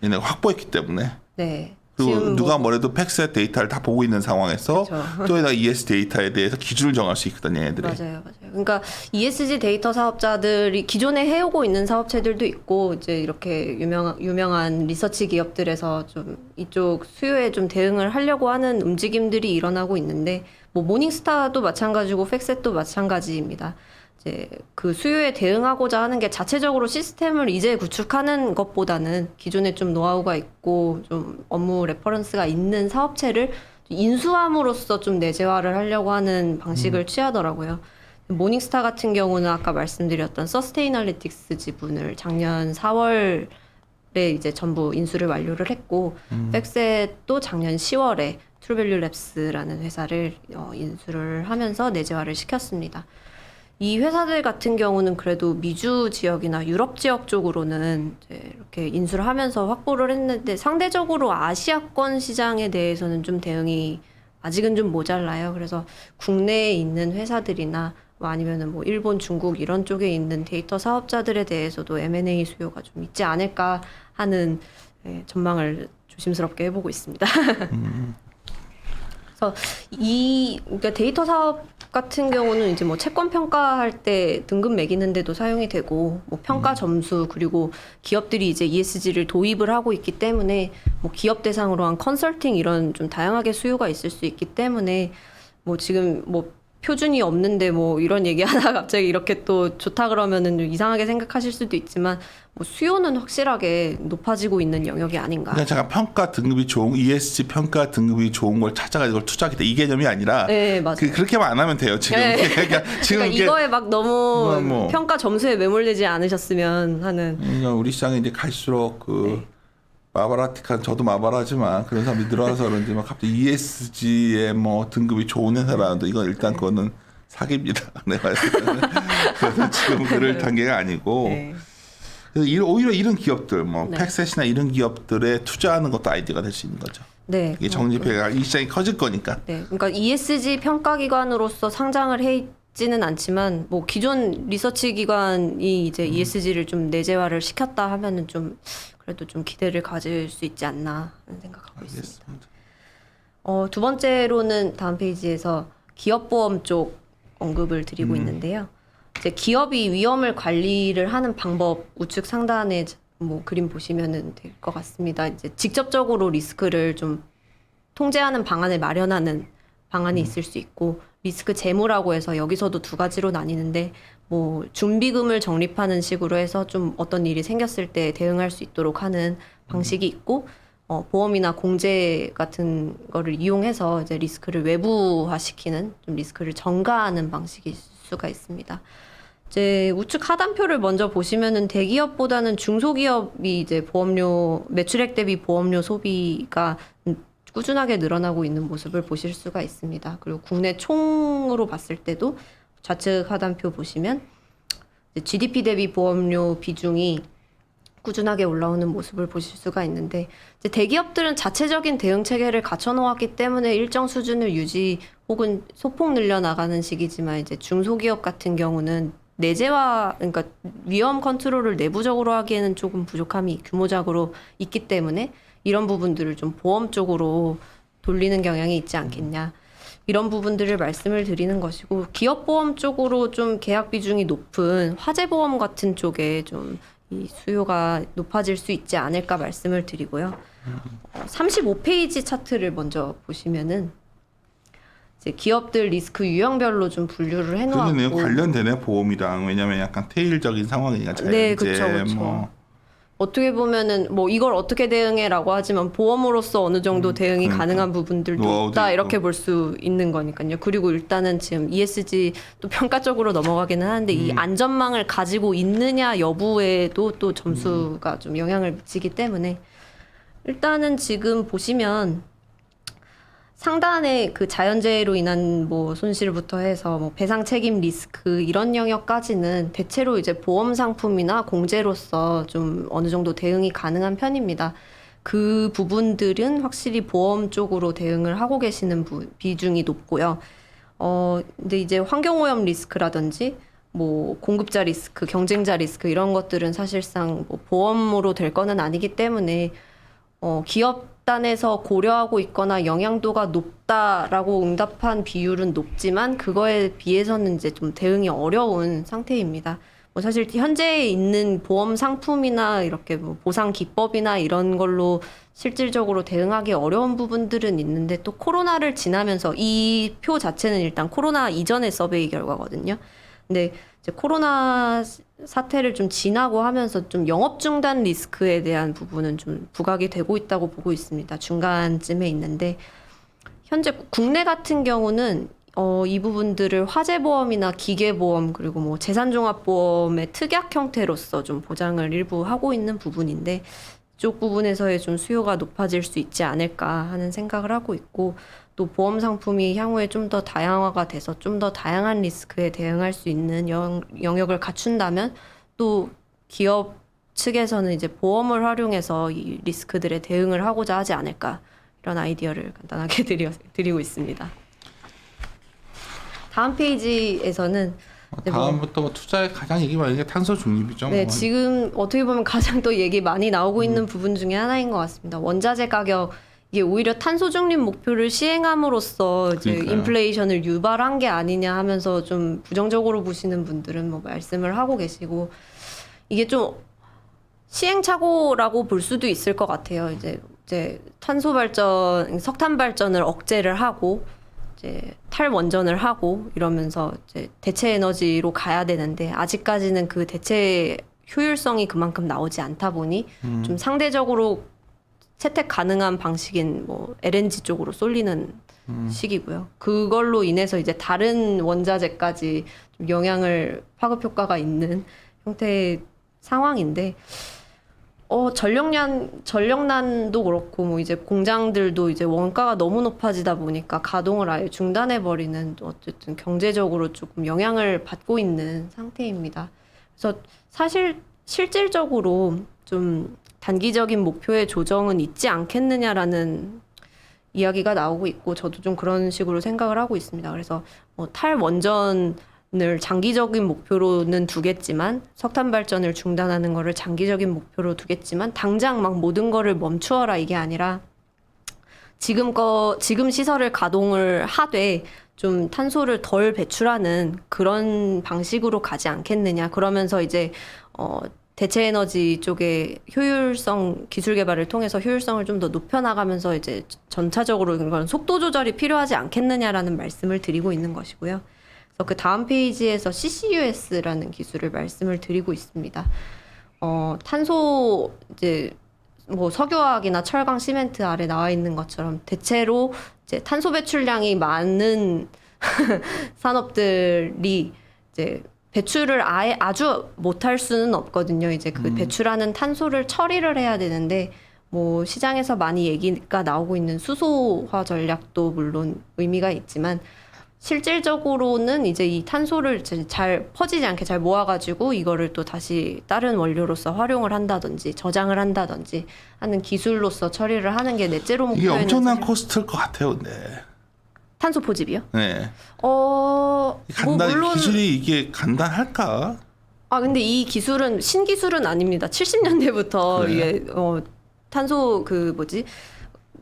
Speaker 1: 얘네가 확보했기 때문에
Speaker 2: 네.
Speaker 1: 그리고
Speaker 2: 지금
Speaker 1: 누가
Speaker 2: 뭐,
Speaker 1: 뭐래도 팩스의 데이터를 다 보고 있는 상황에서
Speaker 2: 그쵸.
Speaker 1: 또 얘가 ES 데이터에 대해서 기준을 정할 수 있거든요, 얘네들이.
Speaker 2: 맞아요. 그러니까 ESG 데이터 사업자들이 기존에 해오고 있는 사업체들도 있고 이제 이렇게 유명한 리서치 기업들에서 좀 이쪽 수요에 좀 대응을 하려고 하는 움직임들이 일어나고 있는데 뭐 모닝스타도 마찬가지고 팩셋도 마찬가지입니다. 이제 그 수요에 대응하고자 하는 게 자체적으로 시스템을 이제 구축하는 것보다는 기존에 좀 노하우가 있고 좀 업무 레퍼런스가 있는 사업체를 인수함으로써 좀 내재화를 하려고 하는 방식을 취하더라고요. 모닝스타 같은 경우는 아까 말씀드렸던 서스테이널리틱스 지분을 작년 4월에 이제 전부 인수를 완료를 했고, 팩셋도 작년 10월에 트루밸류 랩스라는 회사를 인수를 하면서 내재화를 시켰습니다. 이 회사들 같은 경우는 그래도 미주 지역이나 유럽 지역 쪽으로는 이제 이렇게 인수를 하면서 확보를 했는데 상대적으로 아시아권 시장에 대해서는 좀 대응이 아직은 좀 모자라요. 그래서 국내에 있는 회사들이나 뭐 아니면은 뭐 일본, 중국 이런 쪽에 있는 데이터 사업자들에 대해서도 M&A 수요가 좀 있지 않을까 하는 전망을 조심스럽게 해보고 있습니다. 그래서 그러니까 데이터 사업 같은 경우는 이제 뭐 채권 평가할 때 등급 매기는데도 사용이 되고 뭐 평가 점수 그리고 기업들이 이제 ESG를 도입을 하고 있기 때문에 뭐 기업 대상으로 한 컨설팅 이런 좀 다양하게 수요가 있을 수 있기 때문에 뭐 지금 뭐 표준이 없는데 뭐 이런 얘기 하다가 갑자기 이렇게 또 좋다 그러면은 좀 이상하게 생각하실 수도 있지만 뭐 수요는 확실하게 높아지고 있는 영역이 아닌가.
Speaker 1: 그냥 잠깐 평가 등급이 좋은 ESG 평가 등급이 좋은 걸 찾아가지고 그걸 투자하겠다 이 개념이 아니라
Speaker 2: 네, 맞아요.
Speaker 1: 그렇게만 안 하면 돼요 지금.
Speaker 2: 네.
Speaker 1: 지금
Speaker 2: 그러니까 이거에 막 너무
Speaker 1: 뭐.
Speaker 2: 평가 점수에 매몰되지 않으셨으면 하는.
Speaker 1: 우리 시장에 이제 갈수록 그
Speaker 2: 네.
Speaker 1: 마바라틱한 저도 마바라지만 그런 사람들이 늘어나서 그런지 막 갑자기 ESG의 뭐 등급이 좋은 회사라는데 이건 일단 그거는 사기입니다. 내가 그래서 지금 그럴 단계가 아니고
Speaker 2: 네.
Speaker 1: 그래서 오히려 이런 기업들 뭐
Speaker 2: 네.
Speaker 1: 팩셋이나 이런 기업들에 투자하는 것도 아이디어가 될 수 있는 거죠.
Speaker 2: 네.
Speaker 1: 이게 정립회가 이 시장이 커질 거니까.
Speaker 2: 네. 그러니까 ESG 평가 기관으로서 상장을 해 있지는 않지만 뭐 기존 리서치 기관이 이제 ESG를 좀 내재화를 시켰다 하면은 좀 그래도 좀 기대를 가질 수 있지 않나 하는 생각하고 있습니다.
Speaker 1: 알겠습니다.
Speaker 2: 두 번째로는 다음 페이지에서 기업보험 쪽 언급을 드리고 있는데요. 이제 기업이 위험을 관리를 하는 방법 우측 상단에 뭐 그림 보시면은 될 것 같습니다. 이제 직접적으로 리스크를 좀 통제하는 방안을 마련하는 방안이 있을 수 있고 리스크 재무라고 해서 여기서도 두 가지로 나뉘는데 뭐 준비금을 적립하는 식으로 해서 좀 어떤 일이 생겼을 때 대응할 수 있도록 하는 방식이 있고 보험이나 공제 같은 거를 이용해서 이제 리스크를 외부화시키는 좀 리스크를 전가하는 방식이 있을 수가 있습니다. 이제 우측 하단표를 먼저 보시면은 대기업보다는 중소기업이 이제 보험료 매출액 대비 보험료 소비가 꾸준하게 늘어나고 있는 모습을 보실 수가 있습니다. 그리고 국내 총으로 봤을 때도 좌측 하단표 보시면 이제 GDP 대비 보험료 비중이 꾸준하게 올라오는 모습을 보실 수가 있는데 이제 대기업들은 자체적인 대응 체계를 갖춰 놓았기 때문에 일정 수준을 유지 혹은 소폭 늘려 나가는 식이지만 이제 중소기업 같은 경우는 내재화 그러니까 위험 컨트롤을 내부적으로 하기에는 조금 부족함이 규모적으로 있기 때문에 이런 부분들을 좀 보험 쪽으로 돌리는 경향이 있지 않겠냐. 이런 부분들을 말씀을 드리는 것이고 기업보험 쪽으로 좀 계약 비중이 높은 화재보험 같은 쪽에 좀 이 수요가 높아질 수 있지 않을까 말씀을 드리고요. 35페이지 차트를 먼저 보시면은 이제 기업들 리스크 유형별로 좀 분류를 해놓았고
Speaker 1: 그러네요. 관련되네 보험이랑 왜냐면 약간 테일적인 상황이니까 자연재
Speaker 2: 네, 그쵸.
Speaker 1: 뭐
Speaker 2: 어떻게 보면은 뭐 이걸 어떻게 대응해라고 하지만 보험으로서 어느 정도 대응이
Speaker 1: 그러니까.
Speaker 2: 가능한 부분들도
Speaker 1: 노하우도
Speaker 2: 있다
Speaker 1: 있고.
Speaker 2: 이렇게 볼 수 있는 거니까요. 그리고 일단은 지금 ESG 또 평가 쪽으로 넘어가기는 하는데 이 안전망을 가지고 있느냐 여부에도 또 점수가 좀 영향을 미치기 때문에 일단은 지금 보시면 상단에 그 자연재해로 인한 뭐 손실부터 해서 뭐 배상 책임 리스크 이런 영역까지는 대체로 이제 보험 상품이나 공제로서 좀 어느 정도 대응이 가능한 편입니다. 그 부분들은 확실히 보험 쪽으로 대응을 하고 계시는 비중이 높고요. 근데 이제 환경오염 리스크라든지 뭐 공급자 리스크, 경쟁자 리스크 이런 것들은 사실상 뭐 보험으로 될 거는 아니기 때문에 기업 단에서 고려하고 있거나 영향도가 높다라고 응답한 비율은 높지만 그거에 비해서는 이제 좀 대응이 어려운 상태입니다. 뭐 사실 현재 있는 보험 상품이나 이렇게 뭐 보상 기법이나 이런 걸로 실질적으로 대응하기 어려운 부분들은 있는데 또 코로나를 지나면서 이 표 자체는 일단 코로나 이전의 서베이 결과거든요. 근데 이제 코로나 사태를 좀 지나고 하면서 좀 영업 중단 리스크에 대한 부분은 좀 부각이 되고 있다고 보고 있습니다. 중간쯤에 있는데 현재 국내 같은 경우는 이 부분들을 화재보험이나 기계보험 그리고 뭐 재산종합보험의 특약 형태로서 좀 보장을 일부 하고 있는 부분인데 이쪽 부분에서의 좀 수요가 높아질 수 있지 않을까 하는 생각을 하고 있고 또 보험 상품이 향후에 좀 더 다양화가 돼서 좀 더 다양한 리스크에 대응할 수 있는 영역을 갖춘다면 또 기업 측에서는 이제 보험을 활용해서 이 리스크들에 대응을 하고자 하지 않을까 이런 아이디어를 간단하게 드리고 있습니다. 다음 페이지에서는
Speaker 1: 다음부터 뭐 투자에 가장 얘기 많은 게 탄소 중립이죠.
Speaker 2: 네,
Speaker 1: 뭐.
Speaker 2: 지금 어떻게 보면 가장 또 얘기 많이 나오고 있는 부분 중에 하나인 것 같습니다. 원자재 가격 이게 오히려 탄소 중립 목표를 시행함으로써 이제
Speaker 1: 그러니까요.
Speaker 2: 인플레이션을 유발한 게 아니냐 하면서 좀 부정적으로 보시는 분들은 뭐 말씀을 하고 계시고 이게 좀 시행착오라고 볼 수도 있을 것 같아요. 이제 탄소 발전, 석탄 발전을 억제를 하고 이제 탈원전을 하고 이러면서 이제 대체 에너지로 가야 되는데 아직까지는 그 대체 효율성이 그만큼 나오지 않다 보니 좀 상대적으로 채택 가능한 방식인 뭐 LNG 쪽으로 쏠리는 시기고요. 그걸로 인해서 이제 다른 원자재까지 좀 영향을 파급 효과가 있는 형태의 상황인데 전력난도 그렇고 뭐 이제 공장들도 이제 원가가 너무 높아지다 보니까 가동을 아예 중단해 버리는 어쨌든 경제적으로 조금 영향을 받고 있는 상태입니다. 그래서 사실 실질적으로 좀 단기적인 목표의 조정은 있지 않겠느냐라는 이야기가 나오고 있고 저도 좀 그런 식으로 생각을 하고 있습니다. 그래서 뭐 탈원전을 장기적인 목표로는 두겠지만 석탄 발전을 중단하는 거를 장기적인 목표로 두겠지만 당장 막 모든 거를 멈추어라 이게 아니라 지금 시설을 가동을 하되 좀 탄소를 덜 배출하는 그런 방식으로 가지 않겠느냐. 그러면서 이제 대체 에너지 쪽의 효율성 기술 개발을 통해서 효율성을 좀 더 높여나가면서 이제 전차적으로 이런 속도 조절이 필요하지 않겠느냐라는 말씀을 드리고 있는 것이고요. 그래서 그 다음 페이지에서 CCUS라는 기술을 말씀을 드리고 있습니다. 탄소 이제 뭐 석유화학이나 철강, 시멘트 아래 나와 있는 것처럼 대체로 이제 탄소 배출량이 많은 산업들이 이제 배출을 아주 못할 수는 없거든요. 이제 그 배출하는 탄소를 처리를 해야 되는데 뭐 시장에서 많이 얘기가 나오고 있는 수소화 전략도 물론 의미가 있지만 실질적으로는 이제 이 탄소를 잘 퍼지지 않게 잘 모아가지고 이거를 또 다시 다른 원료로서 활용을 한다든지 저장을 한다든지 하는 기술로서 처리를 하는 게 넷째로
Speaker 1: 이게
Speaker 2: 목표에는
Speaker 1: 엄청난 코스트일 것 같아요, 근데.
Speaker 2: 탄소 포집이요?
Speaker 1: 네.
Speaker 2: 뭐 물론
Speaker 1: 기술이 이게 간단할까?
Speaker 2: 근데 이 기술은 신기술은 아닙니다. 70년대부터
Speaker 1: 그래?
Speaker 2: 이게 탄소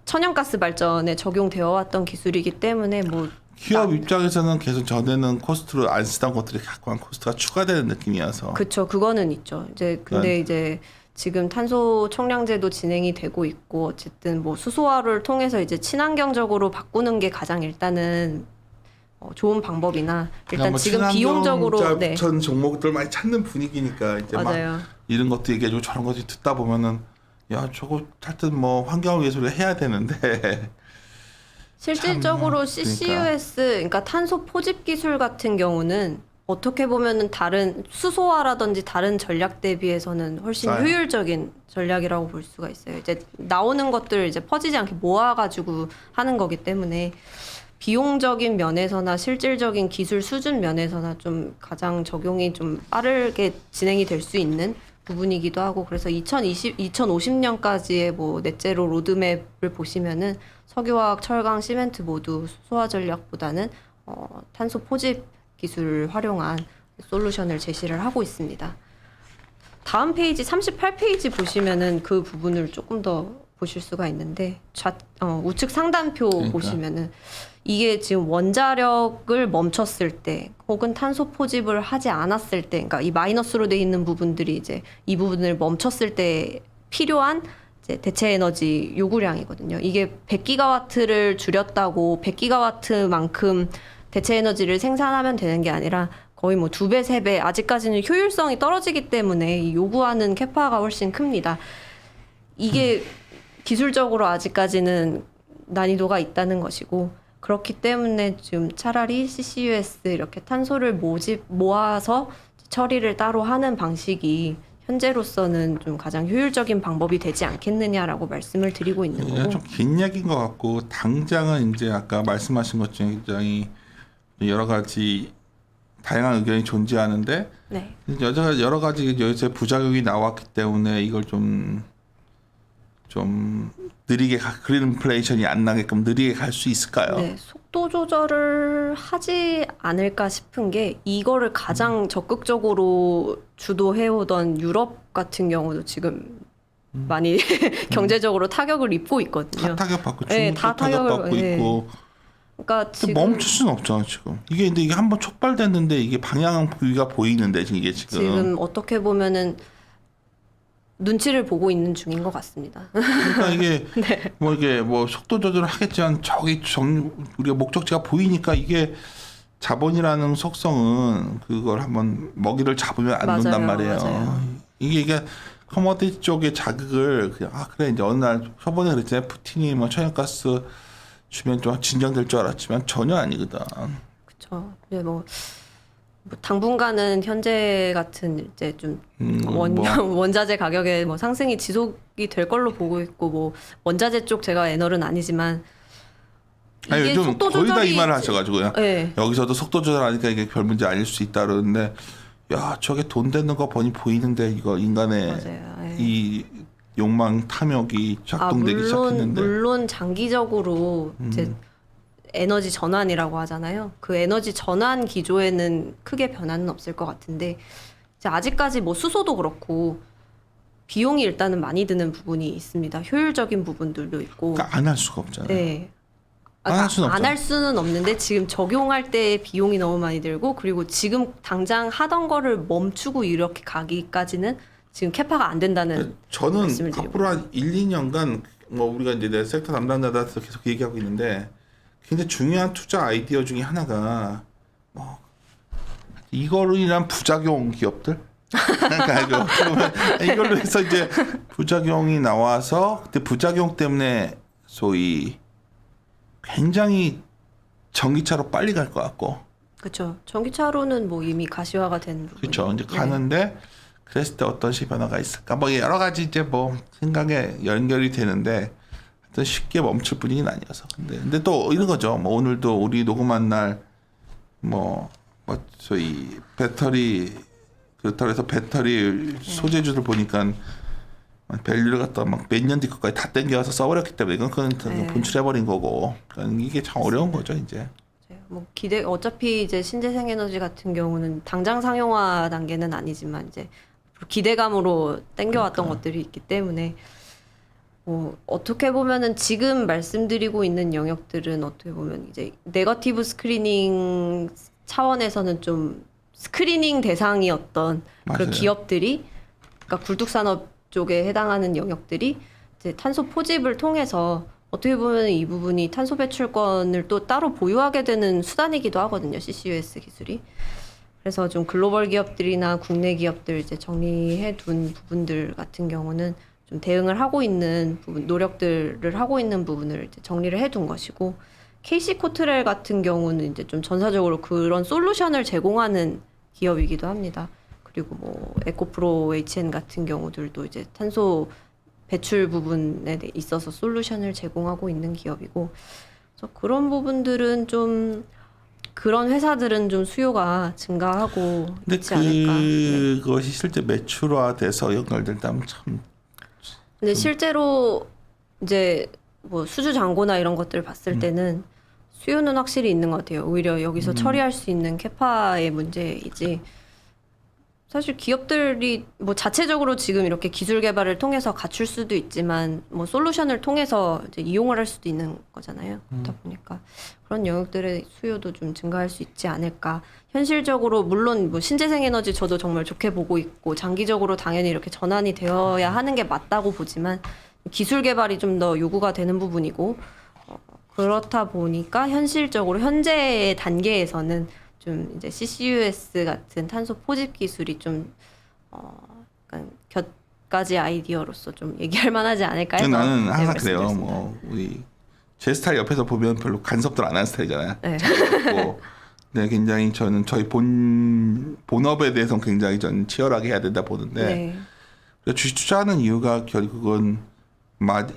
Speaker 2: 천연가스 발전에 적용되어 왔던 기술이기 때문에 뭐
Speaker 1: 기업 입장에서는 계속 전에는 코스트로 안 쓰던 것들이 갖고 코스트가 추가되는 느낌이어서.
Speaker 2: 그쵸, 그거는 있죠. 근데 이제 지금 탄소 총량제도 진행이 되고 있고 어쨌든 뭐 수소화를 통해서 이제 친환경적으로 바꾸는 게 가장 일단은 좋은 방법이나 일단
Speaker 1: 뭐
Speaker 2: 지금 비용적으로
Speaker 1: 전 종목들 많이 찾는 분위기니까 이제
Speaker 2: 맞아요.
Speaker 1: 막 이런 것도 얘기해주고 저런 것도 듣다 보면은 야 저거 하여튼 뭐 환경을 위해서 해야 되는데
Speaker 2: 실질적으로 CCUS 그러니까 탄소 포집 기술 같은 경우는 어떻게 보면은 다른 수소화라든지 다른 전략 대비해서는 훨씬
Speaker 1: 싸요.
Speaker 2: 효율적인 전략이라고 볼 수가 있어요. 이제 나오는 것들을 이제 퍼지지 않게 모아가지고 하는 거기 때문에 비용적인 면에서나 실질적인 기술 수준 면에서나 좀 가장 적용이 좀 빠르게 진행이 될 수 있는 부분이기도 하고 그래서 2050년까지의 뭐 넷제로 로드맵을 보시면은 석유화학, 철강, 시멘트 모두 수소화 전략보다는 탄소 포집 기술을 활용한 솔루션을 제시를 하고 있습니다. 다음 페이지 38페이지 보시면은 그 부분을 조금 더 보실 수가 있는데 우측 상단표
Speaker 1: 그러니까.
Speaker 2: 보시면은 이게 지금 원자력을 멈췄을 때 혹은 탄소 포집을 하지 않았을 때 그러니까 이 마이너스로 돼 있는 부분들이 이제 이 부분을 멈췄을 때 필요한 이제 대체 에너지 요구량이거든요. 이게 100기가와트를 줄였다고 100기가와트만큼 대체 에너지를 생산하면 되는 게 아니라 거의 뭐 2배, 3배 아직까지는 효율성이 떨어지기 때문에 이 요구하는 캐파가 훨씬 큽니다. 이게 기술적으로 아직까지는 난이도가 있다는 것이고 그렇기 때문에 지금 차라리 CCUS 이렇게 탄소를 모아서 처리를 따로 하는 방식이 현재로서는 좀 가장 효율적인 방법이 되지 않겠느냐라고 말씀을 드리고 있는 거고.
Speaker 1: 좀 긴 얘기인 것 같고 당장은 이제 아까 말씀하신 것 중에 굉장히 여러 가지 다양한 의견이 존재하는데
Speaker 2: 네.
Speaker 1: 여러 가지 요새 부작용이 나왔기 때문에 이걸 좀 느리게 그린 인플레이션이 안 나게끔 느리게 갈 수 있을까요?
Speaker 2: 네, 속도 조절을 하지 않을까 싶은 게 이거를 가장 적극적으로 주도해오던 유럽 같은 경우도 지금 많이 경제적으로 타격을 입고 있거든요.
Speaker 1: 다 타격받고
Speaker 2: 네,
Speaker 1: 중국도
Speaker 2: 다
Speaker 1: 타격받고
Speaker 2: 네.
Speaker 1: 있고
Speaker 2: 그러니까 지금
Speaker 1: 멈출 수는 없잖아 지금. 근데 이게 한번 촉발됐는데 이게 방향이 보이는데 이게
Speaker 2: 지금 어떻게 보면은 눈치를 보고 있는 중인 것 같습니다.
Speaker 1: 그러니까 이게
Speaker 2: 네.
Speaker 1: 뭐 속도 조절을 하겠지만 우리가 목적지가 보이니까 이게 자본이라는 속성은 그걸 한번 먹이를 잡으면 안
Speaker 2: 맞아요,
Speaker 1: 논단 말이에요.
Speaker 2: 맞아요.
Speaker 1: 이게 커머디티 쪽의 자극을 그냥 그래 이제 어느 날 저번에 그랬잖아요. 푸틴이 뭐 천연가스 주면 좀 진정될 줄 알았지만 전혀 아니거든.
Speaker 2: 그렇죠. 뭐 당분간은 현재 같은 이제 좀 원자재 가격의 뭐 상승이 지속이 될 걸로 보고 있고 뭐 원자재 쪽 제가 애널은 아니지만 이게
Speaker 1: 아니, 요즘
Speaker 2: 속도
Speaker 1: 거의 다
Speaker 2: 조절이
Speaker 1: 이 말을 하셔가지고요.
Speaker 2: 네.
Speaker 1: 여기서도 속도 조절하니까 이게 별 문제 아닐 수 있다 그러는데 야 저게 돈 되는 거 보이는데 이거 인간의
Speaker 2: 맞아요. 네.
Speaker 1: 이 욕망 탐욕이 작동되기 시작했는데
Speaker 2: 물론 장기적으로 이제 에너지 전환이라고 하잖아요. 그 에너지 전환 기조에는 크게 변화는 없을 것 같은데 이제 아직까지 뭐 수소도 그렇고 비용이 일단은 많이 드는 부분이 있습니다. 효율적인 부분들도 있고.
Speaker 1: 그러니까 안 할 수가 없잖아요.
Speaker 2: 네.
Speaker 1: 안 할 수는
Speaker 2: 안 할 수는 없는데 지금 적용할 때 비용이 너무 많이 들고 그리고 지금 당장 하던 거를 멈추고 이렇게 가기까지는 지금 캐파가 안 된다는
Speaker 1: 저는
Speaker 2: 말씀을 드리고
Speaker 1: 앞으로 한 1, 2년간 뭐 우리가 이제 내 섹터 담당자들한테 계속 얘기하고 있는데 굉장히 중요한 투자 아이디어 중에 하나가 뭐 이거로 인한 부작용 기업들 그러니까 이걸로 해서 이제 부작용이 나와서 그때 부작용 때문에 소위 굉장히 전기차로 빨리 갈 것 같고
Speaker 2: 그렇죠. 전기차로는 뭐 이미 가시화가 된 부분.
Speaker 1: 그렇죠. 이제 가는데 그랬을 때 어떤 식의 변화가 있을까? 뭐 여러 가지 이제 뭐 생각에 연결이 되는데 하여튼 쉽게 멈출 분위기는 아니어서. 근데 또 이런 거죠. 뭐 오늘도 우리 녹음한 날 뭐 저희 그렇다고 배터리 소재주들 보니까 밸류를 갖다 막 몇 년 뒤 것까지 다 땡겨서 써버렸기 때문에 그건 분출해버린 거고. 그러니까 이게 참 어려운 거죠 이제.
Speaker 2: 뭐 어차피 이제 신재생 에너지 같은 경우는 당장 상용화 단계는 아니지만 이제 기대감으로 땡겨왔던 것들이 있기 때문에 뭐 어떻게 보면은 지금 말씀드리고 있는 영역들은 어떻게 보면 이제 네거티브 스크리닝 차원에서는 좀 스크리닝 대상이었던
Speaker 1: 맞아요.
Speaker 2: 그런 기업들이 그러니까 굴뚝산업 쪽에 해당하는 영역들이 이제 탄소 포집을 통해서 어떻게 보면 이 부분이 탄소 배출권을 또 따로 보유하게 되는 수단이기도 하거든요. CCUS 기술이. 그래서 좀 글로벌 기업들이나 국내 기업들 이제 정리해 둔 부분들 같은 경우는 좀 대응을 하고 있는 부분, 노력들을 하고 있는 부분을 이제 정리를 해 둔 것이고 KC 코트렐 같은 경우는 이제 좀 전사적으로 그런 솔루션을 제공하는 기업이기도 합니다. 그리고 뭐 에코프로 HN 같은 경우들도 이제 탄소 배출 부분에 있어서 솔루션을 제공하고 있는 기업이고 그래서 그런 부분들은 좀 그런 회사들은 좀 수요가 증가하고
Speaker 1: 근데
Speaker 2: 있지 않을까. 네.
Speaker 1: 그것이 실제 매출화돼서 연결된다면 참.
Speaker 2: 근데 실제로 이제 뭐 수주 잔고나 이런 것들을 봤을 때는 수요는 확실히 있는 것 같아요. 오히려 여기서 처리할 수 있는 캐파의 문제이지. 사실 기업들이 뭐 자체적으로 지금 이렇게 기술 개발을 통해서 갖출 수도 있지만 뭐 솔루션을 통해서 이제 이용을 할 수도 있는 거잖아요. 그렇다 보니까 그런 영역들의 수요도 좀 증가할 수 있지 않을까. 현실적으로 물론 뭐 신재생 에너지 저도 정말 좋게 보고 있고 장기적으로 당연히 이렇게 전환이 되어야 하는 게 맞다고 보지만 기술 개발이 좀 더 요구가 되는 부분이고 그렇다 보니까 현실적으로 현재 단계에서는 좀 이제 CCUS 같은 탄소 포집 기술이 좀 약간 곁가지 아이디어로서 좀 얘기할 만하지 않을까 해서
Speaker 1: 나는 항상
Speaker 2: 네,
Speaker 1: 그래요.
Speaker 2: 말씀드렸습니다.
Speaker 1: 뭐 우리 제 스타일 옆에서 보면 별로 간섭들 안 하는 스타일이잖아요.
Speaker 2: 네.
Speaker 1: 네, 굉장히 저는 저희 본업에 대해서는 굉장히 전 치열하게 해야 된다 보는데
Speaker 2: 네.
Speaker 1: 주식 투자하는 이유가 결국은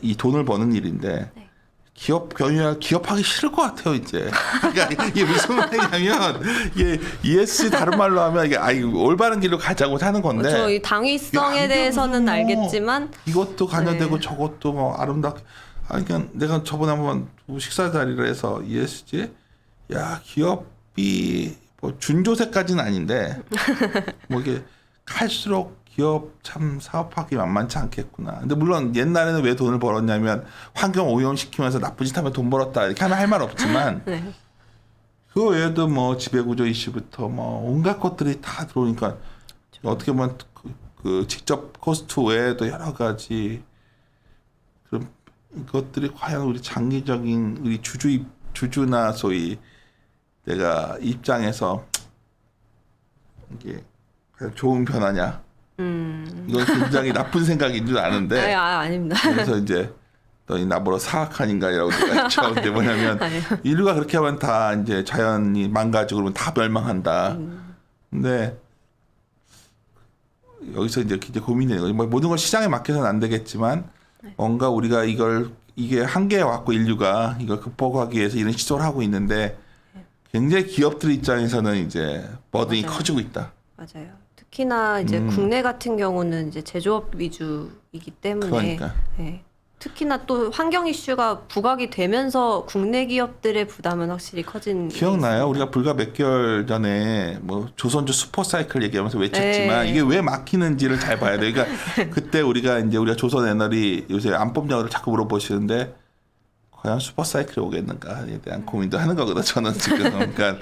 Speaker 1: 이 돈을 버는 일인데
Speaker 2: 네.
Speaker 1: 기업하기 싫을 것 같아요 이제. 그러니까 이게 무슨 말이냐면 이게 ESG 다른 말로 하면 이게 올바른 길로 가자고 하는 건데.
Speaker 2: 그렇죠. 이 당위성에 대해서는
Speaker 1: 뭐
Speaker 2: 알겠지만
Speaker 1: 이것도 관여되고
Speaker 2: 네.
Speaker 1: 저것도 뭐 아름답게. 그러니까 내가 저번에 한번 식사 자리를 해서 ESG 야 기업이 뭐 준조세까지는 아닌데 뭐 이게 갈수록 기업 참 사업하기 만만치 않겠구나. 근데 물론 옛날에는 왜 돈을 벌었냐면 환경 오염시키면서 나쁜 짓 하면 돈 벌었다 이렇게 하면 할 말 없지만
Speaker 2: 네.
Speaker 1: 그 외에도 뭐 지배구조 이슈부터 뭐 온갖 것들이 다 들어오니까 어떻게 보면 그 직접 코스트 외에도 여러 가지 그런 것들이 과연 우리 장기적인 우리 주주나 소위 내가 입장에서 이게 과연 좋은 변화냐? 이건 굉장히 나쁜 생각인 줄 아는데.
Speaker 2: 아닙니다.
Speaker 1: 그래서 이제 너희 나보러 사악한 인간이라고 내가 했죠. 근데 뭐냐면
Speaker 2: 아니요.
Speaker 1: 인류가 그렇게 하면 다 이제 자연이 망가지고 그러면 다 멸망한다. 근데 여기서 이제 고민이 되는 거죠. 뭐 모든 걸 시장에 맡겨서는 안 되겠지만 뭔가 우리가 이게 한계에 왔고 인류가 이걸 극복하기 위해서 이런 시도를 하고 있는데 굉장히 기업들 입장에서는 이제 버든이
Speaker 2: 맞아요.
Speaker 1: 커지고 있다.
Speaker 2: 맞아요. 특히나 이제 국내 같은 경우는 이제 제조업 위주이기 때문에
Speaker 1: 그러니까.
Speaker 2: 네. 특히나 또 환경 이슈가 부각이 되면서 국내 기업들의 부담은 확실히 커진.
Speaker 1: 기억나요? 우리가 불과 몇 개월 전에 뭐 조선주 슈퍼사이클 얘기하면서 외쳤지만
Speaker 2: 네.
Speaker 1: 이게 왜 막히는지를 잘 봐야 돼요. 그러니까 그때 우리가 조선 에너리 요새 안법령을 자꾸 물어보시는데 과연 슈퍼사이클이 오겠는가에 대한 고민도 하는 거거든요. 저는 지금 그러니까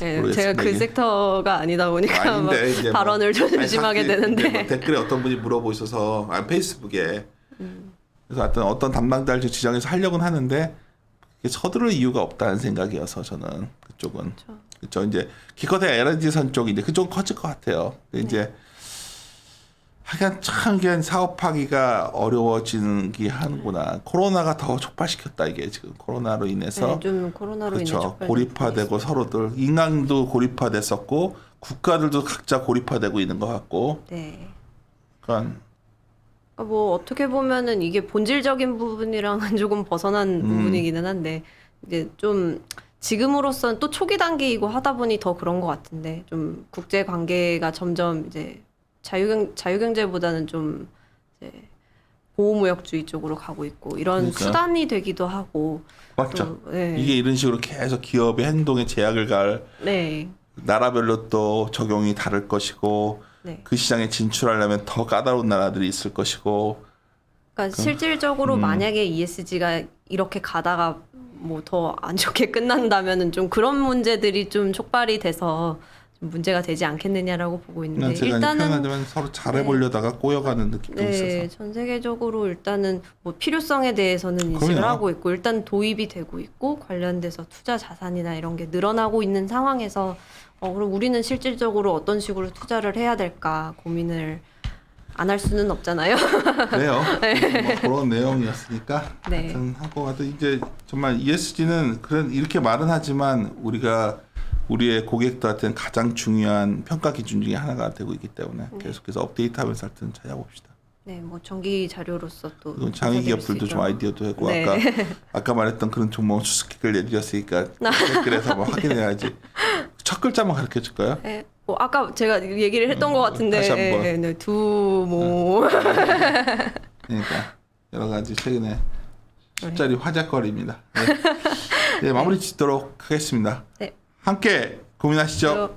Speaker 2: 네, 제가 그 섹터가 아니다 보니까
Speaker 1: 아닌데 이제 뭐
Speaker 2: 발언을 좀 조심하게 되는데.
Speaker 1: 뭐 댓글에 어떤 분이 물어보셔서 페이스북에 그래서 어떤 담당자를 지정해서 하려고는 하는데 서두를 이유가 없다는 생각이어서 저는 그쪽은 그렇죠. 이제 기껏해 에너지선 쪽이 이제 그쪽은 커질 것 같아요. 근데 이제 하여간 참 이게 사업하기가 어려워지는 게 하는구나. 코로나가 더 촉발시켰다 이게 지금 코로나로 인해서.
Speaker 2: 네, 좀 코로나로 인해
Speaker 1: 그렇죠. 고립화되고 서로들 인간도 고립화됐었고 국가들도 각자 고립화되고 있는 것 같고.
Speaker 2: 네.
Speaker 1: 그러니까
Speaker 2: 뭐 어떻게 보면은 이게 본질적인 부분이랑은 조금 벗어난 부분이기는 한데 이제 좀 지금으로서는 또 초기 단계이고 하다 보니 더 그런 것 같은데 좀 국제 관계가 점점 이제 자유경제보다는 좀 이제 보호무역주의 쪽으로 가고 있고 이런
Speaker 1: 그러니까요.
Speaker 2: 수단이 되기도 하고.
Speaker 1: 맞죠.
Speaker 2: 또, 네.
Speaker 1: 이게 이런 식으로 계속 기업의 행동에 제약을 갈
Speaker 2: 네.
Speaker 1: 나라별로 또 적용이 다를 것이고
Speaker 2: 네.
Speaker 1: 그 시장에 진출하려면 더 까다로운 나라들이 있을 것이고.
Speaker 2: 그러니까 실질적으로 만약에 ESG가 이렇게 가다가 뭐 더 안 좋게 끝난다면은 좀 그런 문제들이 좀 촉발이 돼서 좀 문제가 되지 않겠느냐라고 보고 있는데
Speaker 1: 제가
Speaker 2: 일단은
Speaker 1: 표현하자면 서로 잘해보려다가 꼬여가는 느낌도
Speaker 2: 네,
Speaker 1: 있어서.
Speaker 2: 전 세계적으로 일단은 뭐 필요성에 대해서는 인식을
Speaker 1: 그럼요.
Speaker 2: 하고 있고 일단 도입이 되고 있고 관련돼서 투자 자산이나 이런 게 늘어나고 있는 상황에서 그럼 우리는 실질적으로 어떤 식으로 투자를 해야 될까 고민을 안 할 수는 없잖아요.
Speaker 1: 그래요. 뭐 그런 내용이었으니까
Speaker 2: 네.
Speaker 1: 하여튼 하고 가도 이제 정말 ESG는 이렇게 말은 하지만 우리가 우리의 고객들한테는 가장 중요한 평가 기준 중에 하나가 되고 있기 때문에 계속해서 업데이트하면서 하여튼 찾아봅시다.
Speaker 2: 네, 뭐 정기 자료로서 또
Speaker 1: 그건 장외 기업들도 좀 아이디어도 하고
Speaker 2: 네.
Speaker 1: 아까 말했던 그런 종목은 수수께끼를 내드렸으니까 댓글에서 뭐 확인해야지. 첫 글자만 가르쳐 줄까요?
Speaker 2: 네, 뭐 아까 제가 얘기를 했던 것 같은데
Speaker 1: 다시 한번.
Speaker 2: 네, 두뭐
Speaker 1: 그러니까 여러 가지 최근에 술자리 화제거리입니다. 네. 네, 마무리 짓도록 하겠습니다.
Speaker 2: 네.
Speaker 1: 함께 고민하시죠.